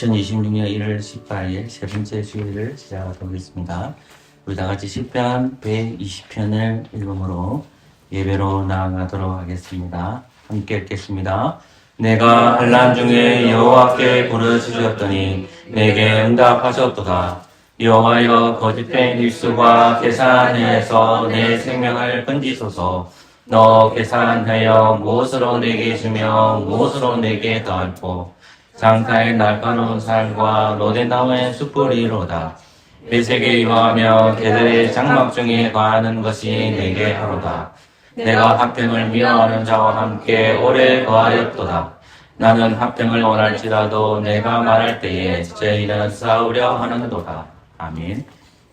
2026년 1월 18일 세 번째 주일을 시작하겠습니다. 우리 다 같이 시편 120편을 읽음으로 예배로 나아가도록 하겠습니다. 함께 읽겠습니다. 내가 환난 중에 여호와께 부르짖었더니 내게 응답하셨도다. 여호와여 거짓된 일수와 계산해서 내 생명을 건지소서. 너 계산하여 무엇으로 내게 주며 무엇으로 내게 더할꼬. 장사의 날카로운 살과 로데나무의 숯불이로다. 배색에 이와하며 개들의 장막 중에 거하는 것이 내게 하로다. 내가 화평을 미워하는 자와 함께 오래 거하였도다. 나는 화평을 원할지라도 내가 말할 때에 저희는 싸우려 하는도다. 아멘.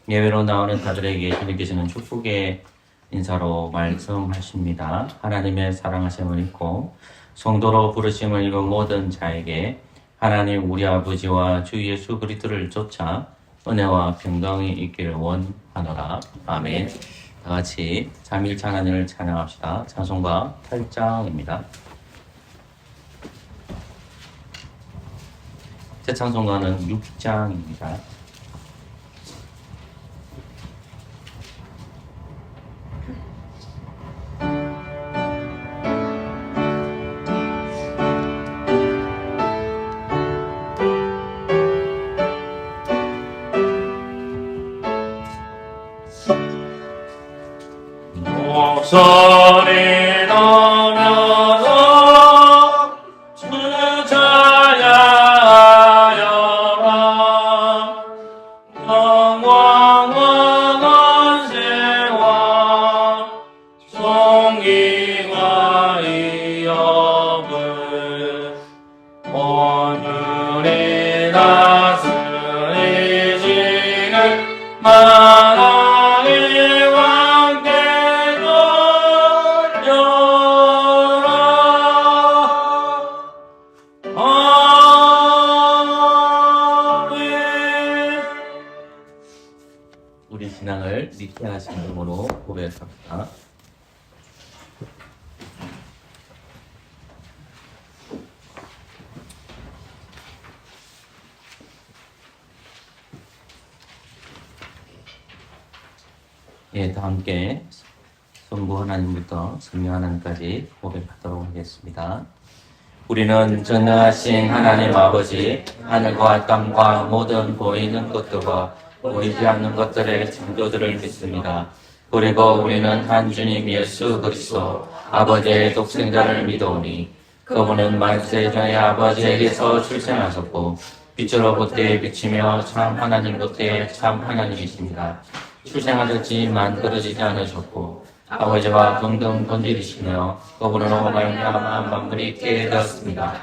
예배로 나오는 다들에게 주님께서는 축복의 인사로 말씀하십니다. 하나님의 사랑하심을 입고 성도로 부르심을 입은 모든 자에게 하나님 우리 아버지와 주 예수 그리스도를 쫓아 은혜와 평강이 있기를 원하노라. 아멘. 다 같이 삼일체 하나님을 찬양합시다. 찬송가 8장입니다. 새 찬송가는 6장입니다. 목소리 높여서 주 찬양하여라. 영광과 권세와 존귀와 위엄을 온유히 다스리시는 만왕의 왕께 우리 신앙을 믿게 하신 이름으로 고백합니다. 예, 다 함께 성부 하나님부터 성령 하나님까지 고백하도록 하겠습니다. 우리는 전능하신 하나님 아버지, 하늘과 땅과 모든 보이는 것들과 보이지 않는 것들의 창조주를 믿습니다. 그리고 우리는 한 주님 예수 그리스도 아버지의 독생자를 믿어오니 그분은 만세 전에 아버지에게서 출생하셨고 빛으로부터 비치며 참 하나님부터 참 하나님이십니다. 출생하셨지만 그러지지 않으셨고 아버지와 동등 본질이시며 그분으로 말미암아 만물이 있게 되었습니다.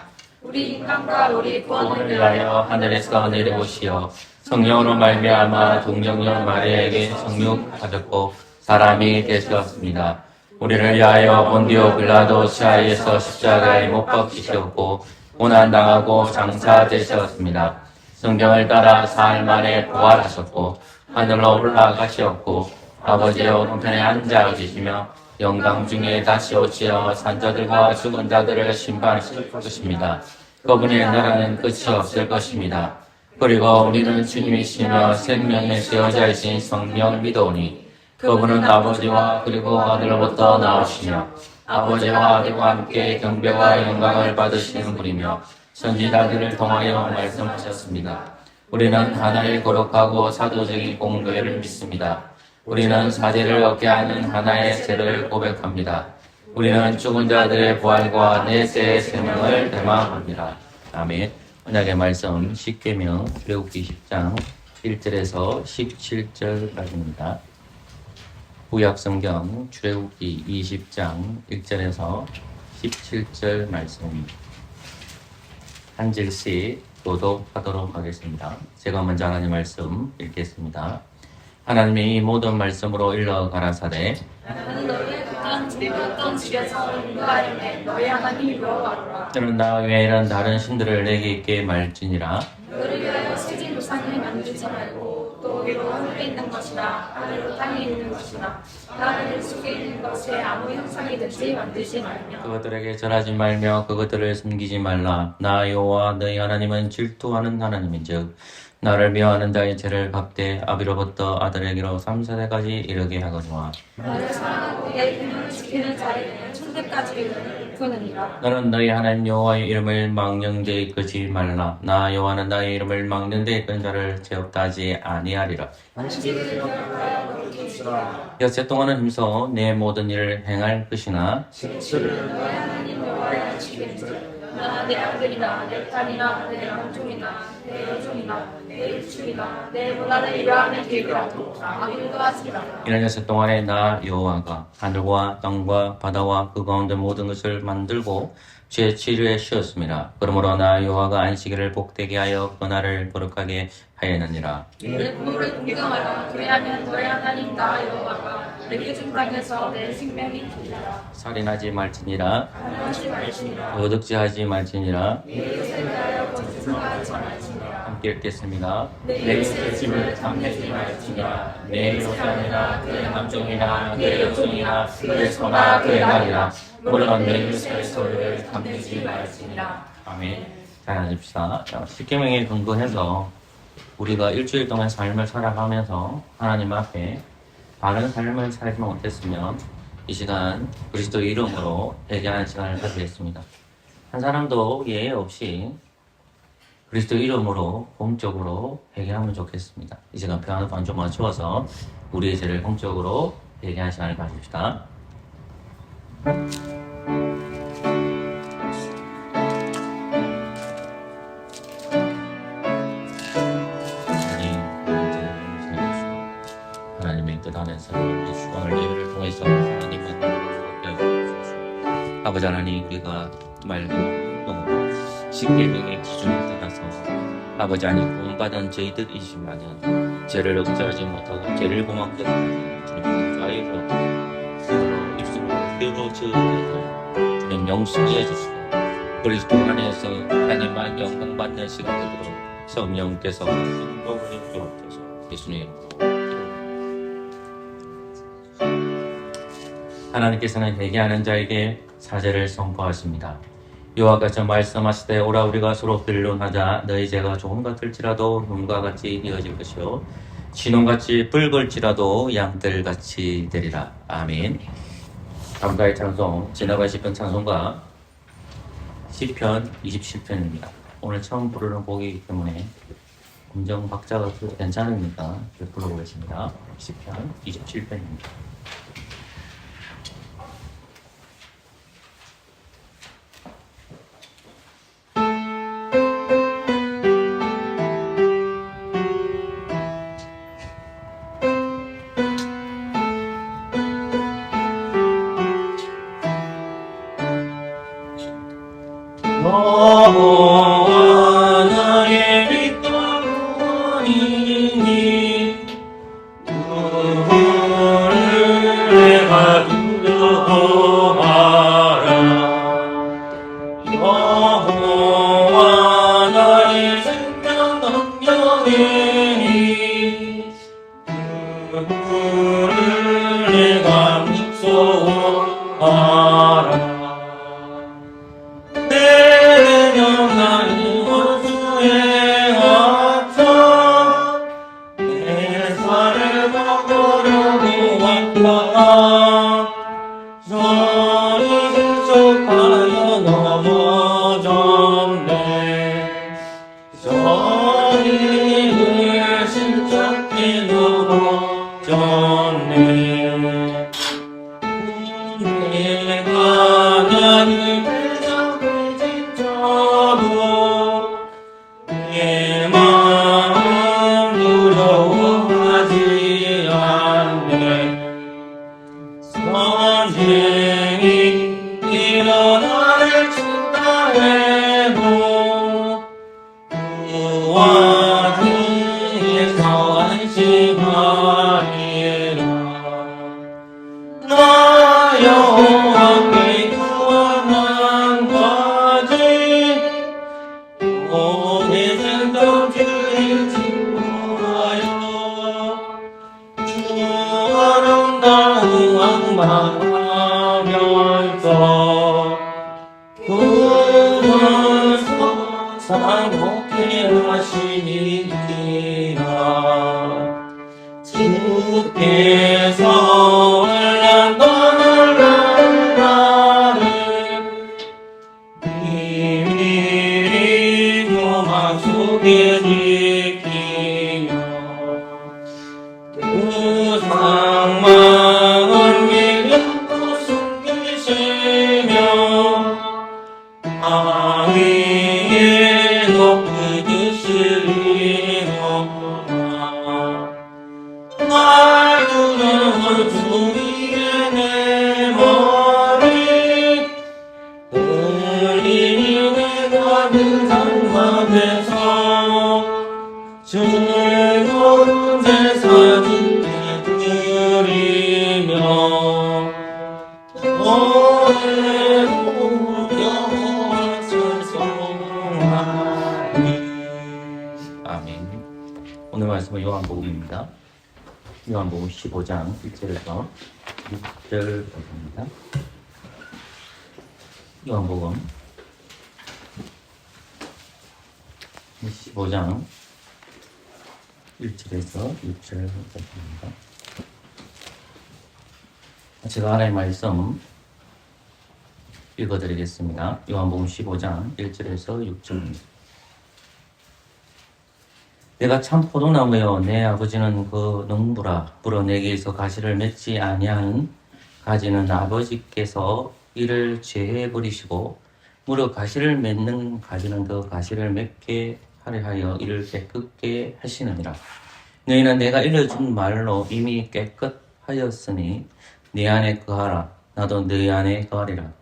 우리 인간과 우리 구원을 위하여 하늘에서 내려오시어 성령으로 말미암아 동정녀 마리아에게 성육하셨고 사람이 되셨습니다. 우리를 위하여 본디오 빌라도 시하에서 십자가에 못 박히셨고 고난당하고 장사되셨습니다. 성경을 따라 사흘 만에 부활하셨고 하늘로 올라가셨고 아버지의 오른편에 앉아 계시며 영광 중에 다시 오시어 산자들과 죽은 자들을 심판하실 것입니다. 그분의 나라는 끝이 없을 것입니다. 그리고 우리는 주님이시며 생명의 수여자이신 성령을 믿어오니 그분은 아버지와 그리고 아들로부터 나오시며 아버지와 아들과 함께 경배와 영광을 받으시는 분이며 선지자들을 통하여 말씀하셨습니다. 우리는 하나의 거룩하고 사도적인 공교회를 믿습니다. 우리는 사제를 얻게 하는 하나의 죄를 고백합니다. 우리는 죽은 자들의 부활과 내세의 생명을 대망합니다. 아멘. 언약의 말씀 십계명 출애굽기 10장 1절에서 17절까지입니다. 구약성경 출애굽기 20장 1절에서 17절 말씀 한 절씩 교독하도록 하겠습니다. 제가 먼저 하나님 말씀 읽겠습니다. 하나님이 이 모든 말씀으로 일러 가라사대 나는 너희의 국한 지배받던 집에서 인도하였네. 너희 하나님이 여호와로라. 너는 나 외에는 다른 신들을 내게 있게 말지니라. 너를 위하여 새긴 우상을 만들지 말고 또 위로 하늘에 있는 것이나 하늘로 땅에 있는 것이나 나라들 속에 있는 것에 아무 형상이든지 만들지 말며 그것들에게 절하지 말며 그것들을 숨기지 말라. 나 여호와 너희 하나님은 질투하는 하나님인즉 나를 미워하는 자의 죄를 갚되 아비로부터 아들에게로 3세대까지 이르게 하거니와. 나를 사랑하고 내 계명을 지키는 자에게는 천대까지 이르느니라. 너는 너희 하나님 여호와의 이름을 망령되이 이끌지 말라. 나 여호와는 나의 이름을 망령되이 이끈 자를 죄 없다 하지 아니하리라. 여세 동안은 힘써 내 모든 일을 행할 것이나 너의 하나님 여호와를 지키는지 나 내 아들이나 내 딸이나 내 남종이나 내 여종이나 내 일중이나 내 보다는 이러하는 계획이라도 아무도 하지 말라. 이런 여세 동안에 나 여호와가 하늘과 땅과 바다와 그 가운데 모든 것을 만들고 제7일에 쉬었습니다. 그러므로 나 여호와가 안식일을 복되게 하여 그날을 거룩하게 하였느니라. 내 부모를 공경하라. 그래야면 너의 하나님 나 여호와가 내게 준 땅에서 내 생명이 길리라. 살인하지 말지니라. 하지 말지니라. 도둑질하지 말지니라. 내 이웃에 대하여 거짓말하지 말지니라. 함께 읽겠습니다. 내 이웃의 집을 탐내지 말지니라. 내 여자이나 그의 남종이나 그의 여종이나 그의 소나 그의 말이나 물론 내 이웃의 소유를 탐내지 말지니라. 아멘. 잘 앉읍시다. 십계명에 근거해서 우리가 일주일 동안 삶을 살아가면서 하나님 앞에 바른 삶을 살지 못했으면 이 시간 그리스도 이름으로 회개하는 시간을 가지겠습니다. 한 사람도 예외 없이 그리스도 이름으로 공적으로 회개하면 좋겠습니다. 이 시간 피아노 반주 맞추어서 우리의 죄를 공적으로 회개하는 시간을 가집시다. 하나님의 뜻 안에서 이 수강을 예배를 통해서 하나님의 뜻을 주옵소서. 아버지 하나님, 우리가 말고 행동으로 십계명의 기준에 따라서 아버지 하나님 구원받은 저희들이지만은 죄를 억제하지 못하고 죄를 고맙게 하는 주님 자유로 스스로 입술로 뼈로 지어져서 주님 영성해 주시고 그리스도 안에서 하나님만 영광 받는 시간 되도록 성령께서 행복을 주옵소서. 예수님 하나님께서는 회개하는 자에게 사죄를 선포하십니다. 이와 같이 말씀하시되 오라 우리가 서로 변론하자. 너희 죄가 조금 같을지라도 눈과 같이 이어질 것이요 진홍같이 붉을지라도 양들같이 되리라. 아멘. 다음과의 찬송 지나가 시편 찬송가 시편 27편입니다. 오늘 처음 부르는 곡이기 때문에 음정 박자가 괜찮으니까 불러보겠습니다. 시편 27편입니다. 여호와 나의 빛과 구원이니 누구를 내가 두려워하라. 여호와 나의 생명 능력이니 누구를 내가 무서워하라. 말하면서 그분서 사랑롭게 하시니라. 주께서 올라 떠나는 나를 비밀히 교만 속에 지키며 그 상망을 믿고 숨기시며 아위에 높이 드시리로다. 날 두는 주위에 내 머리 흘리네 가는 산만에서 즐거운 제사 주께 드리며 오늘도 여호와 찬송하리. 아멘. 오늘 말씀은 요한복음입니다. 요한복음 15장 1절에서 6절입니다. 요한복음 15장 1절에서 6절입니다. 제가 하나의 말씀 읽어드리겠습니다. 요한복음 15장 1절에서 6절입니다. 내가 참 포도나무여 내 아버지는 그 농부라. 불어 내게 있어 가시를 맺지 아니하는 가지는 아버지께서 이를 제해 버리시고 무려 가시를 맺는 가지는 더 가시를 맺게 하려 하여 이를 깨끗게 하시느니라. 너희는 내가 일러준 말로 이미 깨끗하였으니 네 안에 거하라. 나도 너희 안에 거하리라.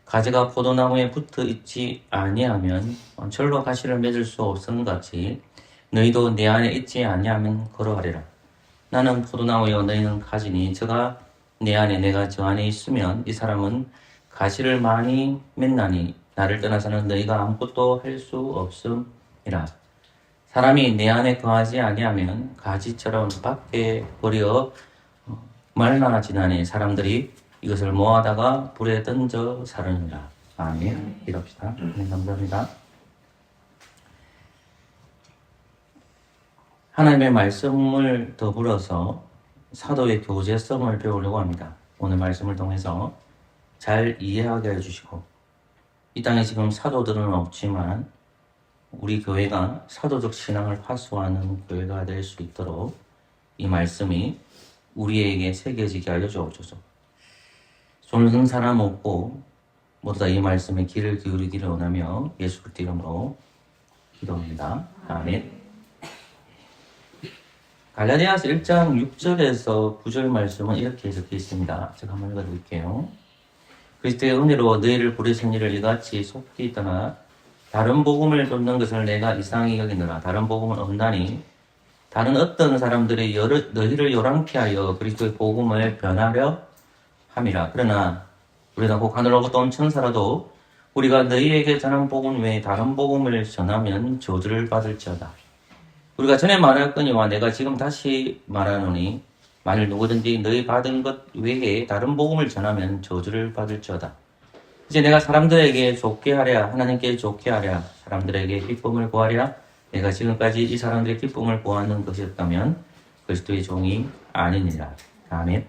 가지가 포도나무에 붙어 있지 아니하면 절로 가시를 맺을 수 없음 같이 너희도 내 안에 있지 아니하면 걸어가리라. 나는 포도나무여 너희는 가지니 저가 내 안에 내가 저 안에 있으면 이 사람은 가시를 많이 맺나니 나를 떠나서는 너희가 아무것도 할 수 없음이라. 사람이 내 안에 거하지 아니하면 가지처럼 밖에 버려 말라지나니 사람들이 이것을 모아다가 불에 던져 사르니라. 아멘. 기도합시다. 네, 감사합니다. 하나님의 말씀을 더불어서 사도의 교제성을 배우려고 합니다. 오늘 말씀을 통해서 잘 이해하게 해주시고 이 땅에 지금 사도들은 없지만 우리 교회가 사도적 신앙을 파수하는 교회가 될 수 있도록 이 말씀이 우리에게 새겨지게 하여 주옵소서. 손은 사람 없고 모두 다 이 말씀에 귀를 기울이기를 원하며 예수 그리스도 이름으로 기도합니다. 아멘. 갈라디아서 1장 6절에서 9절 말씀은 이렇게 적혀 있습니다. 제가 한번 읽어드릴게요. 그리스도의 은혜로 너희를 부르신 이를 이같이 속히 떠나 다른 복음을 돕는 것을 내가 이상히 여기느라. 다른 복음은 없나니 다른 어떤 사람들이 너희를 요란케 하여 그리스도의 복음을 변하려 함이라. 그러나 우리가 곧 하늘로부터 온 천사라도 우리가 너희에게 전한 복음 외에 다른 복음을 전하면 저주를 받을지어다. 우리가 전에 말하였거니와 내가 지금 다시 말하노니 만일 누구든지 너희 받은 것 외에 다른 복음을 전하면 저주를 받을지어다. 이제 내가 사람들에게 좋게 하랴 하나님께 좋게 하랴 사람들에게 기쁨을 구하랴 내가 지금까지 이 사람들의 기쁨을 구하는 것이었다면 그리스도의 종이 아니니라. 아멘.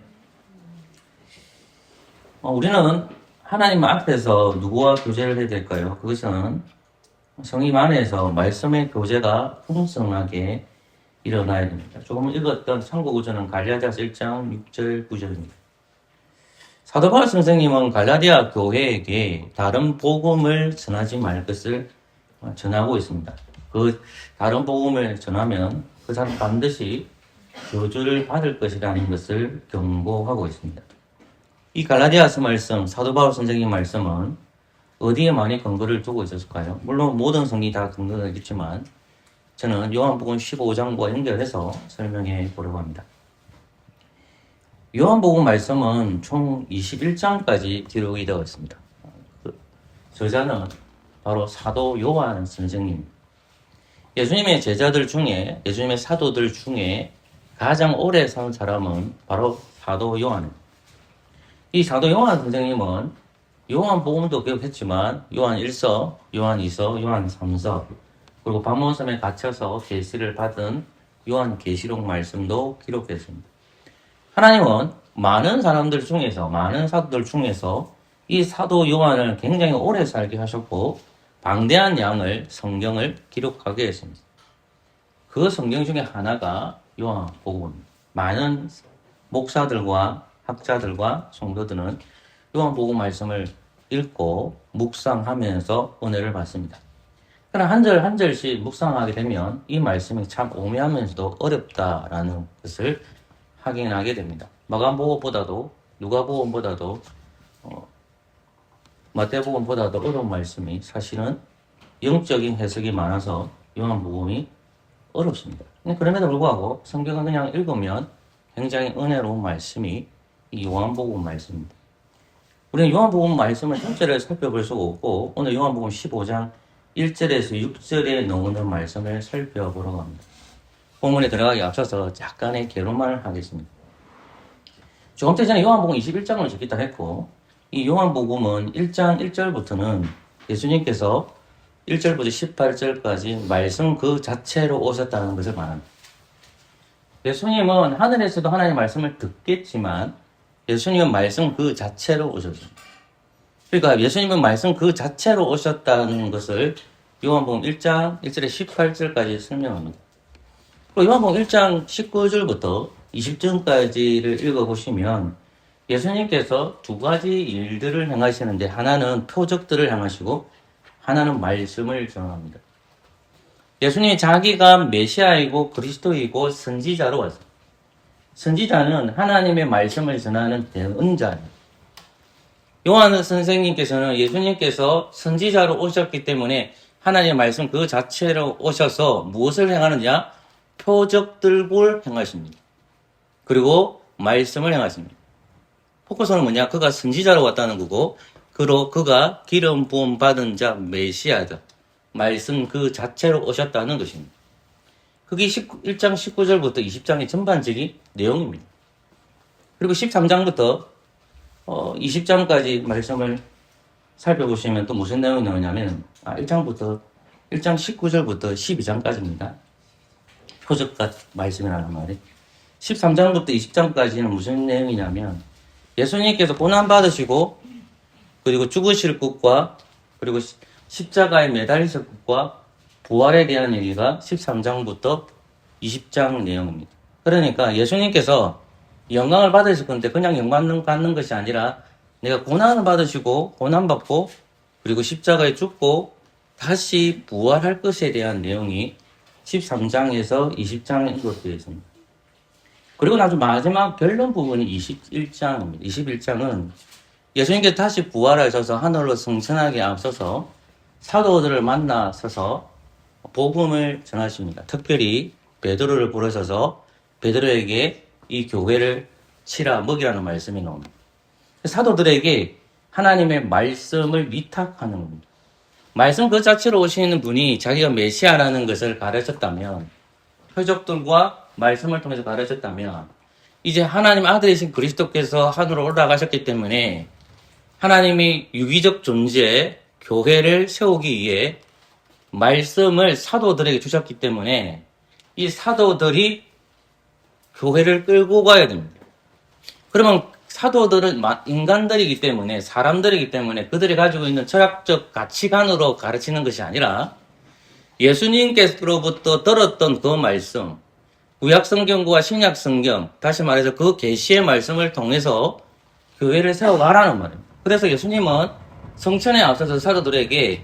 우리는 하나님 앞에서 누구와 교제를 해야 될까요? 그것은 성임 안에서 말씀의 교제가 풍성하게 일어나야 됩니다. 조금 읽었던 참고구절은 갈라디아서 1장 6절 9절입니다. 사도 바울 선생님은 갈라디아 교회에게 다른 복음을 전하지 말 것을 전하고 있습니다. 그 다른 복음을 전하면 그 사람 반드시 저주를 받을 것이라는 것을 경고하고 있습니다. 이 갈라디아서 말씀, 사도 바울 선생님 말씀은 어디에 많이 근거를 두고 있었을까요? 물론 모든 성경이 다 근거가 있지만 저는 요한복음 15장과 연결해서 설명해 보려고 합니다. 요한복음 말씀은 총 21장까지 기록이 되어 있습니다. 저자는 바로 사도 요한 선생님. 예수님의 제자들 중에, 예수님의 사도들 중에 가장 오래 산 사람은 바로 사도 요한입니다. 이 사도 요한 선생님은 요한복음도 기록했지만 요한 1서, 요한 2서, 요한 3서 그리고 박모섬에 갇혀서 계시를 받은 요한 계시록 말씀도 기록했습니다. 하나님은 많은 사람들 중에서 많은 사도들 중에서 이 사도 요한을 굉장히 오래 살게 하셨고 방대한 양을 성경을 기록하게 했습니다. 그 성경 중에 하나가 요한복음입니다. 많은 목사들과 학자들과 성도들은 요한복음 말씀을 읽고 묵상하면서 은혜를 받습니다. 그러나 한 절 한 절씩 묵상하게 되면 이 말씀이 참 오묘하면서도 어렵다라는 것을 확인하게 됩니다. 마가복음보다도 누가복음보다도 마태복음보다도 어려운 말씀이 사실은 영적인 해석이 많아서 요한복음이 어렵습니다. 그럼에도 불구하고 성경을 그냥 읽으면 굉장히 은혜로운 말씀이 이 요한복음 말씀입니다. 우리는 요한복음 말씀을 전체를 살펴볼 수가 없고 오늘 요한복음 15장 1절에서 6절에 나오는 말씀을 살펴보려고 합니다. 본문에 들어가기 앞서서 약간의 개론만을 하겠습니다. 조금 전에 요한복음 21장을 읽기도 했고 이 요한복음은 1장 1절부터는 예수님께서 1절부터 18절까지 말씀 그 자체로 오셨다는 것을 말합니다. 예수님은 하늘에서도 하나님의 말씀을 듣겠지만 예수님은 말씀 그 자체로 오셨습니다. 그러니까 예수님은 말씀 그 자체로 오셨다는 것을 요한복음 1장 1절에 18절까지 설명합니다. 그리고 요한복음 1장 19절부터 20절까지를 읽어보시면 예수님께서 두 가지 일들을 행하시는데 하나는 표적들을 행하시고 하나는 말씀을 전합니다. 예수님이 자기가 메시아이고 그리스도이고 선지자로 왔습니다. 선지자는 하나님의 말씀을 전하는 대언자입니다. 요한 선생님께서는 예수님께서 선지자로 오셨기 때문에 하나님의 말씀 그 자체로 오셔서 무엇을 행하느냐? 표적들을 행하십니다. 그리고 말씀을 행하십니다. 포커스는 뭐냐? 그가 선지자로 왔다는 거고 그가 기름 부음 받은 자 메시아다. 말씀 그 자체로 오셨다는 것입니다. 그게 1장 19절부터 20장의 전반적인 내용입니다. 그리고 13장부터 20장까지 말씀을 살펴보시면 또 무슨 내용이 나오냐면 1장 19절부터 12장까지입니다. 표적과 말씀이라는 말이 13장부터 20장까지는 무슨 내용이냐면 예수님께서 고난받으시고 그리고 죽으실 것과 그리고 십자가에 매달리실 것과 부활에 대한 얘기가 13장부터 20장 내용입니다. 그러니까 예수님께서 영광을 받으실 건데 그냥 영광을 받는 것이 아니라 내가 고난을 받으시고 고난받고 그리고 십자가에 죽고 다시 부활할 것에 대한 내용이 13장에서 20장에 기록되어 있습니다. 그리고 나중 마지막 결론 부분이 21장입니다. 21장은 예수님께서 다시 부활하셔서 하늘로 승천하게 앞서서 사도들을 만나서서 복음을 전하십니다. 특별히 베드로를 부르셔서 베드로에게 이 교회를 치라 먹이라는 말씀이 나옵니다. 사도들에게 하나님의 말씀을 위탁하는 겁니다. 말씀 그 자체로 오시는 분이 자기가 메시아라는 것을 가르쳤다면 표적들과 말씀을 통해서 가르쳤다면 이제 하나님 아들이신 그리스도께서 하늘로 올라가셨기 때문에 하나님이 유기적 존재 교회를 세우기 위해 말씀을 사도들에게 주셨기 때문에 이 사도들이 교회를 끌고 가야 됩니다. 그러면 사도들은 인간들이기 때문에 사람들이기 때문에 그들이 가지고 있는 철학적 가치관으로 가르치는 것이 아니라 예수님께로부터 들었던 그 말씀 구약성경과 신약성경 다시 말해서 그 계시의 말씀을 통해서 교회를 세워가라는 말입니다. 그래서 예수님은 성천에 앞서서 사도들에게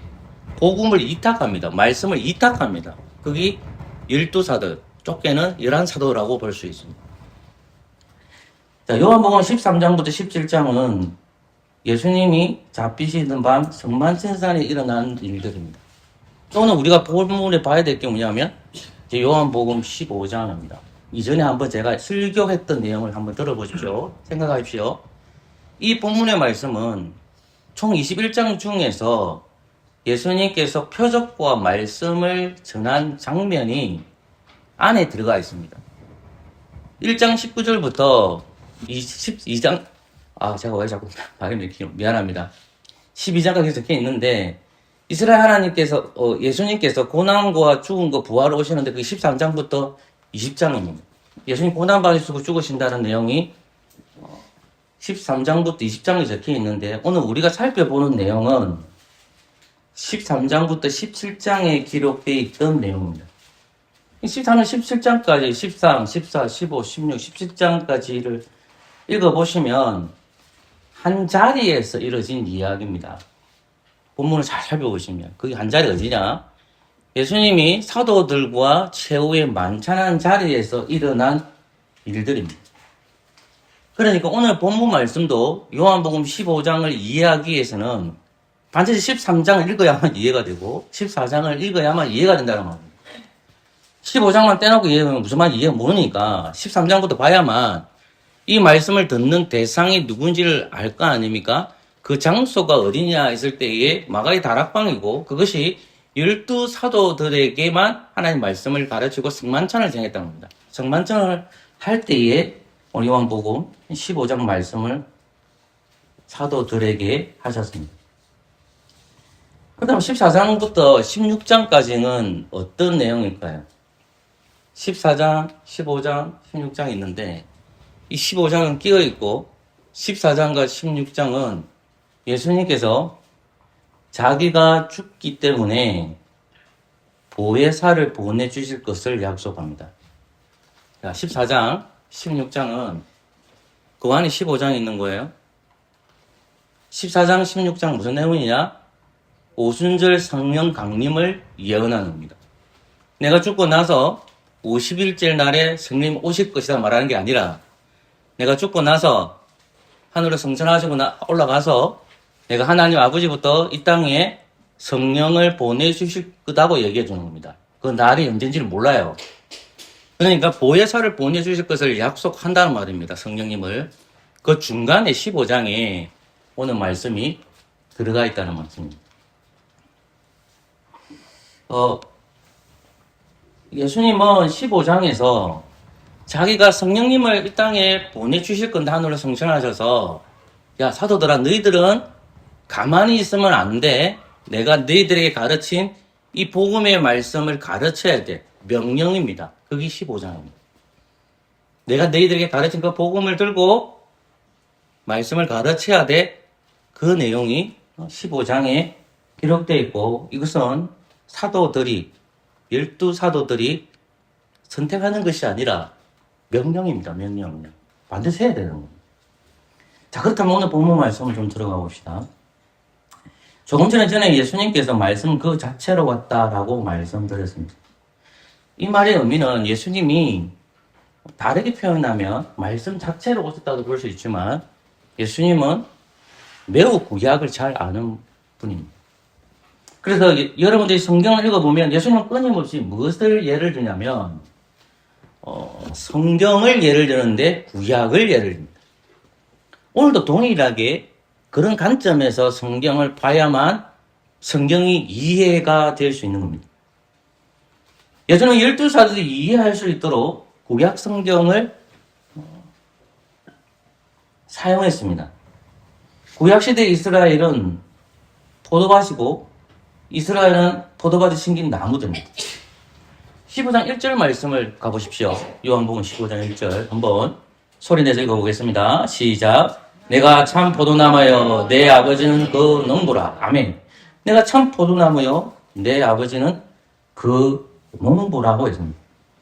복음을 이탁합니다. 말씀을 이탁합니다. 그게 12사도, 좁게는 11사도라고 볼 수 있습니다. 자, 요한복음 13장부터 17장은 예수님이 잡히시던 밤 성만천산에 일어난 일들입니다. 또는 우리가 본문에 봐야 될 게 뭐냐면 요한복음 15장입니다. 이전에 한번 제가 설교했던 내용을 한번 들어보십시오. 생각하십시오. 이 본문의 말씀은 총 21장 중에서 예수님께서 표적과 말씀을 전한 장면이 안에 들어가 있습니다. 1장 19절부터 22장 제가 왜 자꾸 발음이 이렇게 미안합니다. 12장까지 적혀 있는데, 이스라엘 하나님께서, 예수님께서 고난과 죽은 거 부활을 오시는데, 그 13장부터 20장입니다. 예수님 고난받으시고 죽으신다는 내용이 13장부터 20장에 적혀 있는데, 오늘 우리가 살펴보는 내용은 13장부터 17장에 기록되어 있던 내용입니다. 13은 17장까지, 13, 14, 15, 16, 17장까지를 읽어보시면 한 자리에서 이루어진 이야기입니다. 본문을 잘 살펴보시면 그게 한 자리가 어디냐? 예수님이 사도들과 최후의 만찬한 자리에서 일어난 일들입니다. 그러니까 오늘 본문 말씀도 요한복음 15장을 이해하기 위해서는 반드시 13장을 읽어야만 이해가 되고 14장을 읽어야만 이해가 된다는 말입니다. 15장만 떼놓고 이해하면 무슨 말인지 이해 모르니까 13장부터 봐야만 이 말씀을 듣는 대상이 누군지를 알 거 아닙니까? 그 장소가 어디냐 했을 때에 마가의 다락방이고 그것이 12사도들에게만 하나님 말씀을 가르치고 성만찬을 정했다는 겁니다. 성만찬을 할 때에 요한복음 15장 말씀을 사도들에게 하셨습니다. 그 다음 14장부터 16장까지는 어떤 내용일까요? 14장, 15장, 16장이 있는데 이 15장은 끼어있고 14장과 16장은 예수님께서 자기가 죽기 때문에 보혜사를 보내주실 것을 약속합니다. 14장, 16장은 그 안에 15장이 있는 거예요. 14장, 16장 무슨 내용이냐? 오순절 성령 강림을 예언하는 겁니다. 내가 죽고 나서 50일째 날에 성령 오실 것이다 말하는 게 아니라 내가 죽고 나서 하늘로 승천하시고 올라가서 내가 하나님 아버지부터 이 땅에 성령을 보내주실 거다고 얘기해 주는 겁니다. 그 날이 언젠지는 몰라요. 그러니까 보혜사를 보내주실 것을 약속한다는 말입니다. 성령님을. 그 중간에 15장에 오늘 말씀이 들어가 있다는 말씀입니다. 예수님은 15장에서 자기가 성령님을 이 땅에 보내주실 건데 하늘로 승천하셔서 야 사도들아 너희들은 가만히 있으면 안 돼. 내가 너희들에게 가르친 이 복음의 말씀을 가르쳐야 돼. 명령입니다. 그게 15장입니다. 내가 너희들에게 가르친 그 복음을 들고 말씀을 가르쳐야 돼. 그 내용이 15장에 기록되어 있고 이것은 사도들이 12사도들이 선택하는 것이 아니라 명령입니다. 명령. 반드시 해야 되는 겁니다. 자, 그렇다면 오늘 본문 말씀을 좀 들어가 봅시다. 조금 전에 예수님께서 말씀 그 자체로 왔다라고 말씀드렸습니다. 이 말의 의미는 예수님이 다르게 표현하면 말씀 자체로 오셨다고 볼 수 있지만 예수님은 매우 구약을 잘 아는 분입니다. 그래서 여러분들이 성경을 읽어보면 예수님은 끊임없이 무엇을 예를 드냐면 성경을 예를 드는데 구약을 예를 듭니다. 오늘도 동일하게 그런 관점에서 성경을 봐야만 성경이 이해가 될 수 있는 겁니다. 예전에 12사도들이 이해할 수 있도록 구약 성경을 사용했습니다. 구약시대 이스라엘은 포도밭이고 이스라엘은 포도밭에 심긴 나무들입니다. 15장 1절 말씀을 가보십시오. 요한복음 15장 1절 한번 소리내서 읽어보겠습니다. 시작. 내가 참 포도나무여 내 아버지는 그 농부라. 아멘. 내가 참 포도나무여 내 아버지는 그 농부라고 했습니다.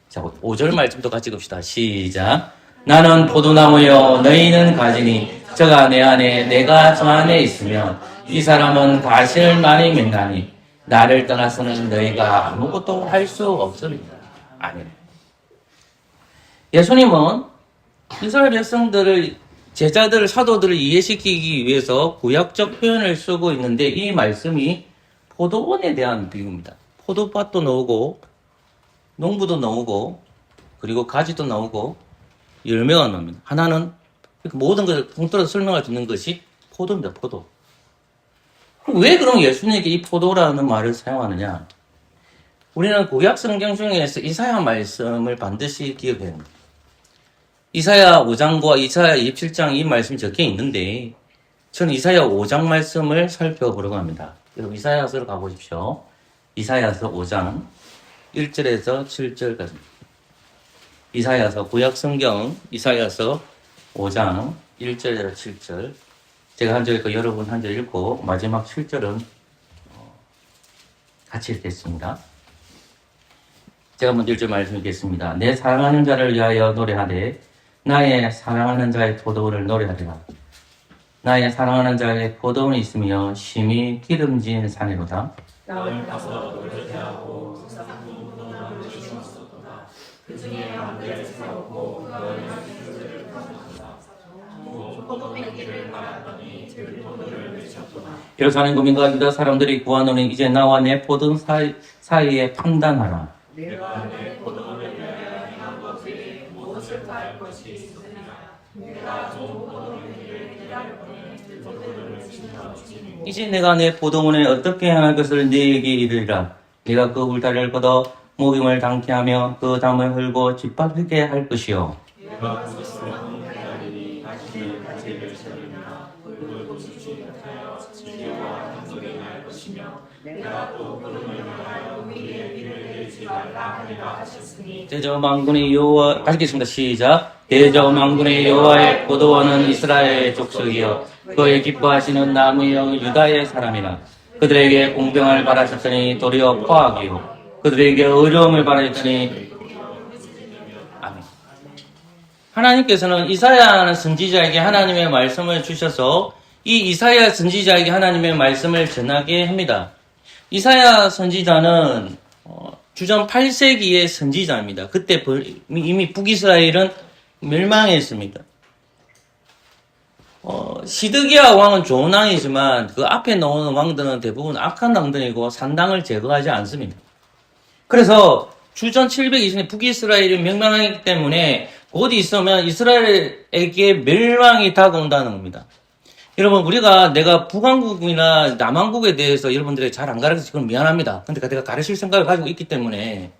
자, 5절 말씀도 같이 읽읍시다. 시작. 나는 포도나무여 너희는 가지니 저가 내 안에 내가 저 안에 있으면 이 사람은 가시를 많이 맺나니 나를 떠나서는 너희가 아무것도 할 수 없습니다. 아멘. 예수님은 이스라엘 백성들을 제자들, 사도들을 이해시키기 위해서 구약적 표현을 쓰고 있는데 이 말씀이 포도원에 대한 비유입니다. 포도밭도 나오고 농부도 나오고 그리고 가지도 나오고 열매가 나옵니다. 하나는 모든 것을 통틀어서 설명할 수 있는 것이 포도입니다. 포도. 왜 그럼 예수님에게 이 포도라는 말을 사용하느냐? 우리는 구약 성경 중에서 이사야 말씀을 반드시 기억해야 합니다. 이사야 5장과 이사야 27장 이 말씀이 적혀 있는데 저는 이사야 5장 말씀을 살펴보려고 합니다. 여러분 이사야서로 가보십시오. 이사야서 5장 1절에서 7절까지. 이사야서 구약성경 이사야서 5장 1절에서 7절. 제가 한 절 읽고 여러분 한 절 읽고 마지막 7절은 같이 읽겠습니다. 제가 먼저 1절 말씀 읽겠습니다. 내 사랑하는 자를 위하여 노래하되 나의 사랑하는 자의 포도원을 노래하리라. 나의 사랑하는 자의 포도원이 있으며 심히 기름진 산이로다. 나를 가서 너를 대하고 그 중에 왕들을 세우고 그 안에 들을 펴놓았다. 포도의 길을 말하더니 들포도를 외쳤구나. 예루살렘 구민과 유다 사람들이 구하노니 이제 나와 내 포도원 사이에 판단하라. 내가 내 포도원을 위하여 행한 것이 무엇을 다할 것이 있으리라. 내가 좋은 포도의 길을 기다렸더니 들포도를 외친다. 이제 내가 내 포도원에 어떻게 행할 것을 네게 이르리라. 네가 그 울타리를 걷어 목임을 당케 하며 그 담을 흘고 짓밟히게 할 것이요. 내가 스스로 하리니 다시 가지를 세우리라. 붉은 수치하여 지혜와 한소리 날 것이며 내가 또 구름을 위하여 위에 비를 내리지 말라 하리라 하셨으니 대저만군의 여호와 같이 읽겠습니다. 시작. 대저만군의 여호와의 포도원은 이스라엘의 족속이요 그의 기뻐하시는 나무여 유다의 사람이라. 그들에게 공평을 바라셨더니 도리어 포악이요 그들에게 의로움을 바라셨더니 아멘. 하나님께서는 이사야 선지자에게 하나님의 말씀을 주셔서 이 이사야 선지자에게 하나님의 말씀을 전하게 합니다. 이사야 선지자는 주전 8세기의 선지자입니다. 그때 이미 북이스라엘은 멸망했습니다. 시드기야 왕은 좋은 왕이지만 그 앞에 나오는 왕들은 대부분 악한 왕들이고 산당을 제거하지 않습니다. 그래서 주전 720년에 북이스라엘이 멸망하기 때문에 곧 있으면 이스라엘에게 멸망이 다가온다는 겁니다. 여러분 우리가 내가 북왕국이나 남왕국에 대해서 여러분들이 잘 안 가르쳐서 그건 미안합니다. 근데 내가 가르칠 생각을 가지고 있기 때문에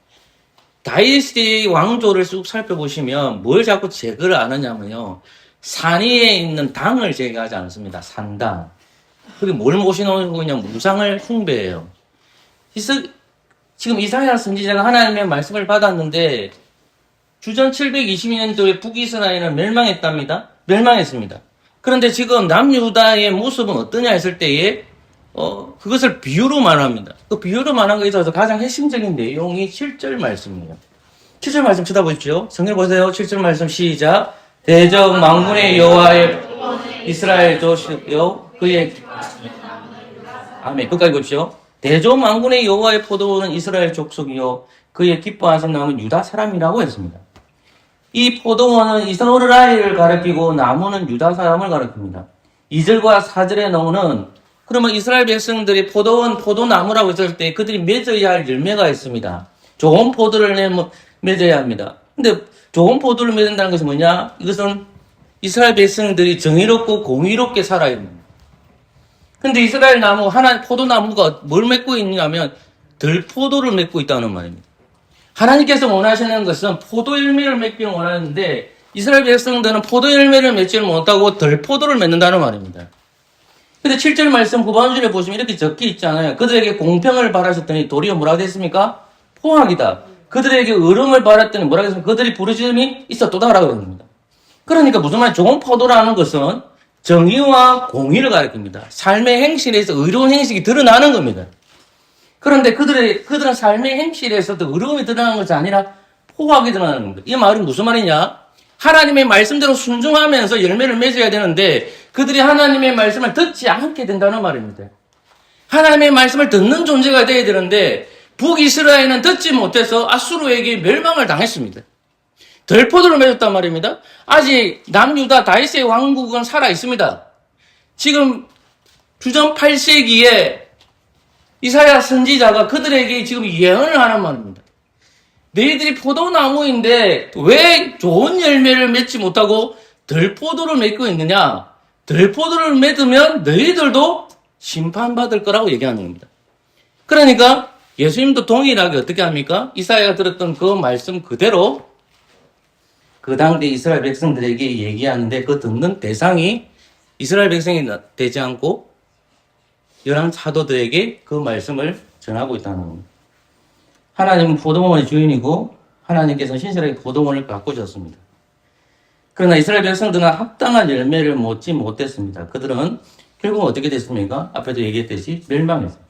다이애스티 왕조를 쭉 살펴보시면 뭘 자꾸 제거를 안 하냐면요. 산 위에 있는 당을 제거하지 않습니다. 산당. 그게 뭘 모셔놓은 거냐 무상을 숭배해요. 지금 이사야 선지자가 하나님의 말씀을 받았는데 주전 722년도에 북이스라엘은 멸망했답니다. 멸망했습니다. 그런데 지금 남유다의 모습은 어떠냐 했을 때에 그것을 비유로 말합니다. 그 비유로 말한 거에 있어서 가장 핵심적인 내용이 7절 말씀입니다. 7절 말씀 쳐다보십시오. 성경 보세요. 7절 말씀 시작. 대적 만군의 여호와의 이스라엘 족속이요 그의 아멘. 끝까지 보십시오. 대적 만군의 여호와의 포도원은 이스라엘 족속이요 그의 기뻐하신 나무는 유다 사람이라고 했습니다. 이 포도원은 이스라엘을 가리키고 나무는 유다 사람을 가리킵니다. 2절과 4절에 나오는 그러면 이스라엘 백성들이 포도나무라고 했을 때 그들이 맺어야 할 열매가 있습니다. 좋은 포도를 맺어야 합니다. 근데 좋은 포도를 맺는다는 것은 뭐냐? 이것은 이스라엘 백성들이 정의롭고 공의롭게 살아야 합니다. 근데 이스라엘 포도나무가 뭘 맺고 있냐면 들포도를 맺고 있다는 말입니다. 하나님께서 원하시는 것은 포도 열매를 맺기를 원하는데 이스라엘 백성들은 포도 열매를 맺지를 못하고 들포도를 맺는다는 말입니다. 근데 7절 말씀 후반줄에 보시면 이렇게 적혀 있잖아요. 그들에게 공평을 바라셨더니 도리어 뭐라고 됐습니까? 포악이다. 그들에게 의로움을 바랐더니 뭐라고 했습니까? 그들이 부르짖음이 있었도다라고 합니다. 그러니까 무슨 말 좋은 포도라는 것은 정의와 공의를 가리킵니다. 삶의 행실에서 의로운 행실이 드러나는 겁니다. 그런데 그들은 삶의 행실에서도 의로움이 드러나는 것이 아니라 포악이 드러나는 겁니다. 이 말은 무슨 말이냐? 하나님의 말씀대로 순종하면서 열매를 맺어야 되는데 그들이 하나님의 말씀을 듣지 않게 된다는 말입니다. 하나님의 말씀을 듣는 존재가 되어야 되는데 북이스라엘은 듣지 못해서 아수르에게 멸망을 당했습니다. 들포도를 맺었단 말입니다. 아직 남유다 다윗의 왕국은 살아 있습니다. 지금 주전 8세기에 이사야 선지자가 그들에게 지금 예언을 하는 말입니다. 너희들이 포도나무인데 왜 좋은 열매를 맺지 못하고 들포도를 맺고 있느냐? 들포도를 맺으면 너희들도 심판받을 거라고 얘기하는 겁니다. 그러니까 예수님도 동일하게 어떻게 합니까? 이사야가 들었던 그 말씀 그대로 그 당대 이스라엘 백성들에게 얘기하는데 그 듣는 대상이 이스라엘 백성이 되지 않고 열한 사도들에게 그 말씀을 전하고 있다는 겁니다. 하나님은 포도원의 주인이고 하나님께서 신실하게 포도원을 가꾸셨습니다. 그러나 이스라엘 백성들은 합당한 열매를 맺지 못했습니다. 그들은 결국 어떻게 됐습니까? 앞에도 얘기했듯이 멸망했습니다.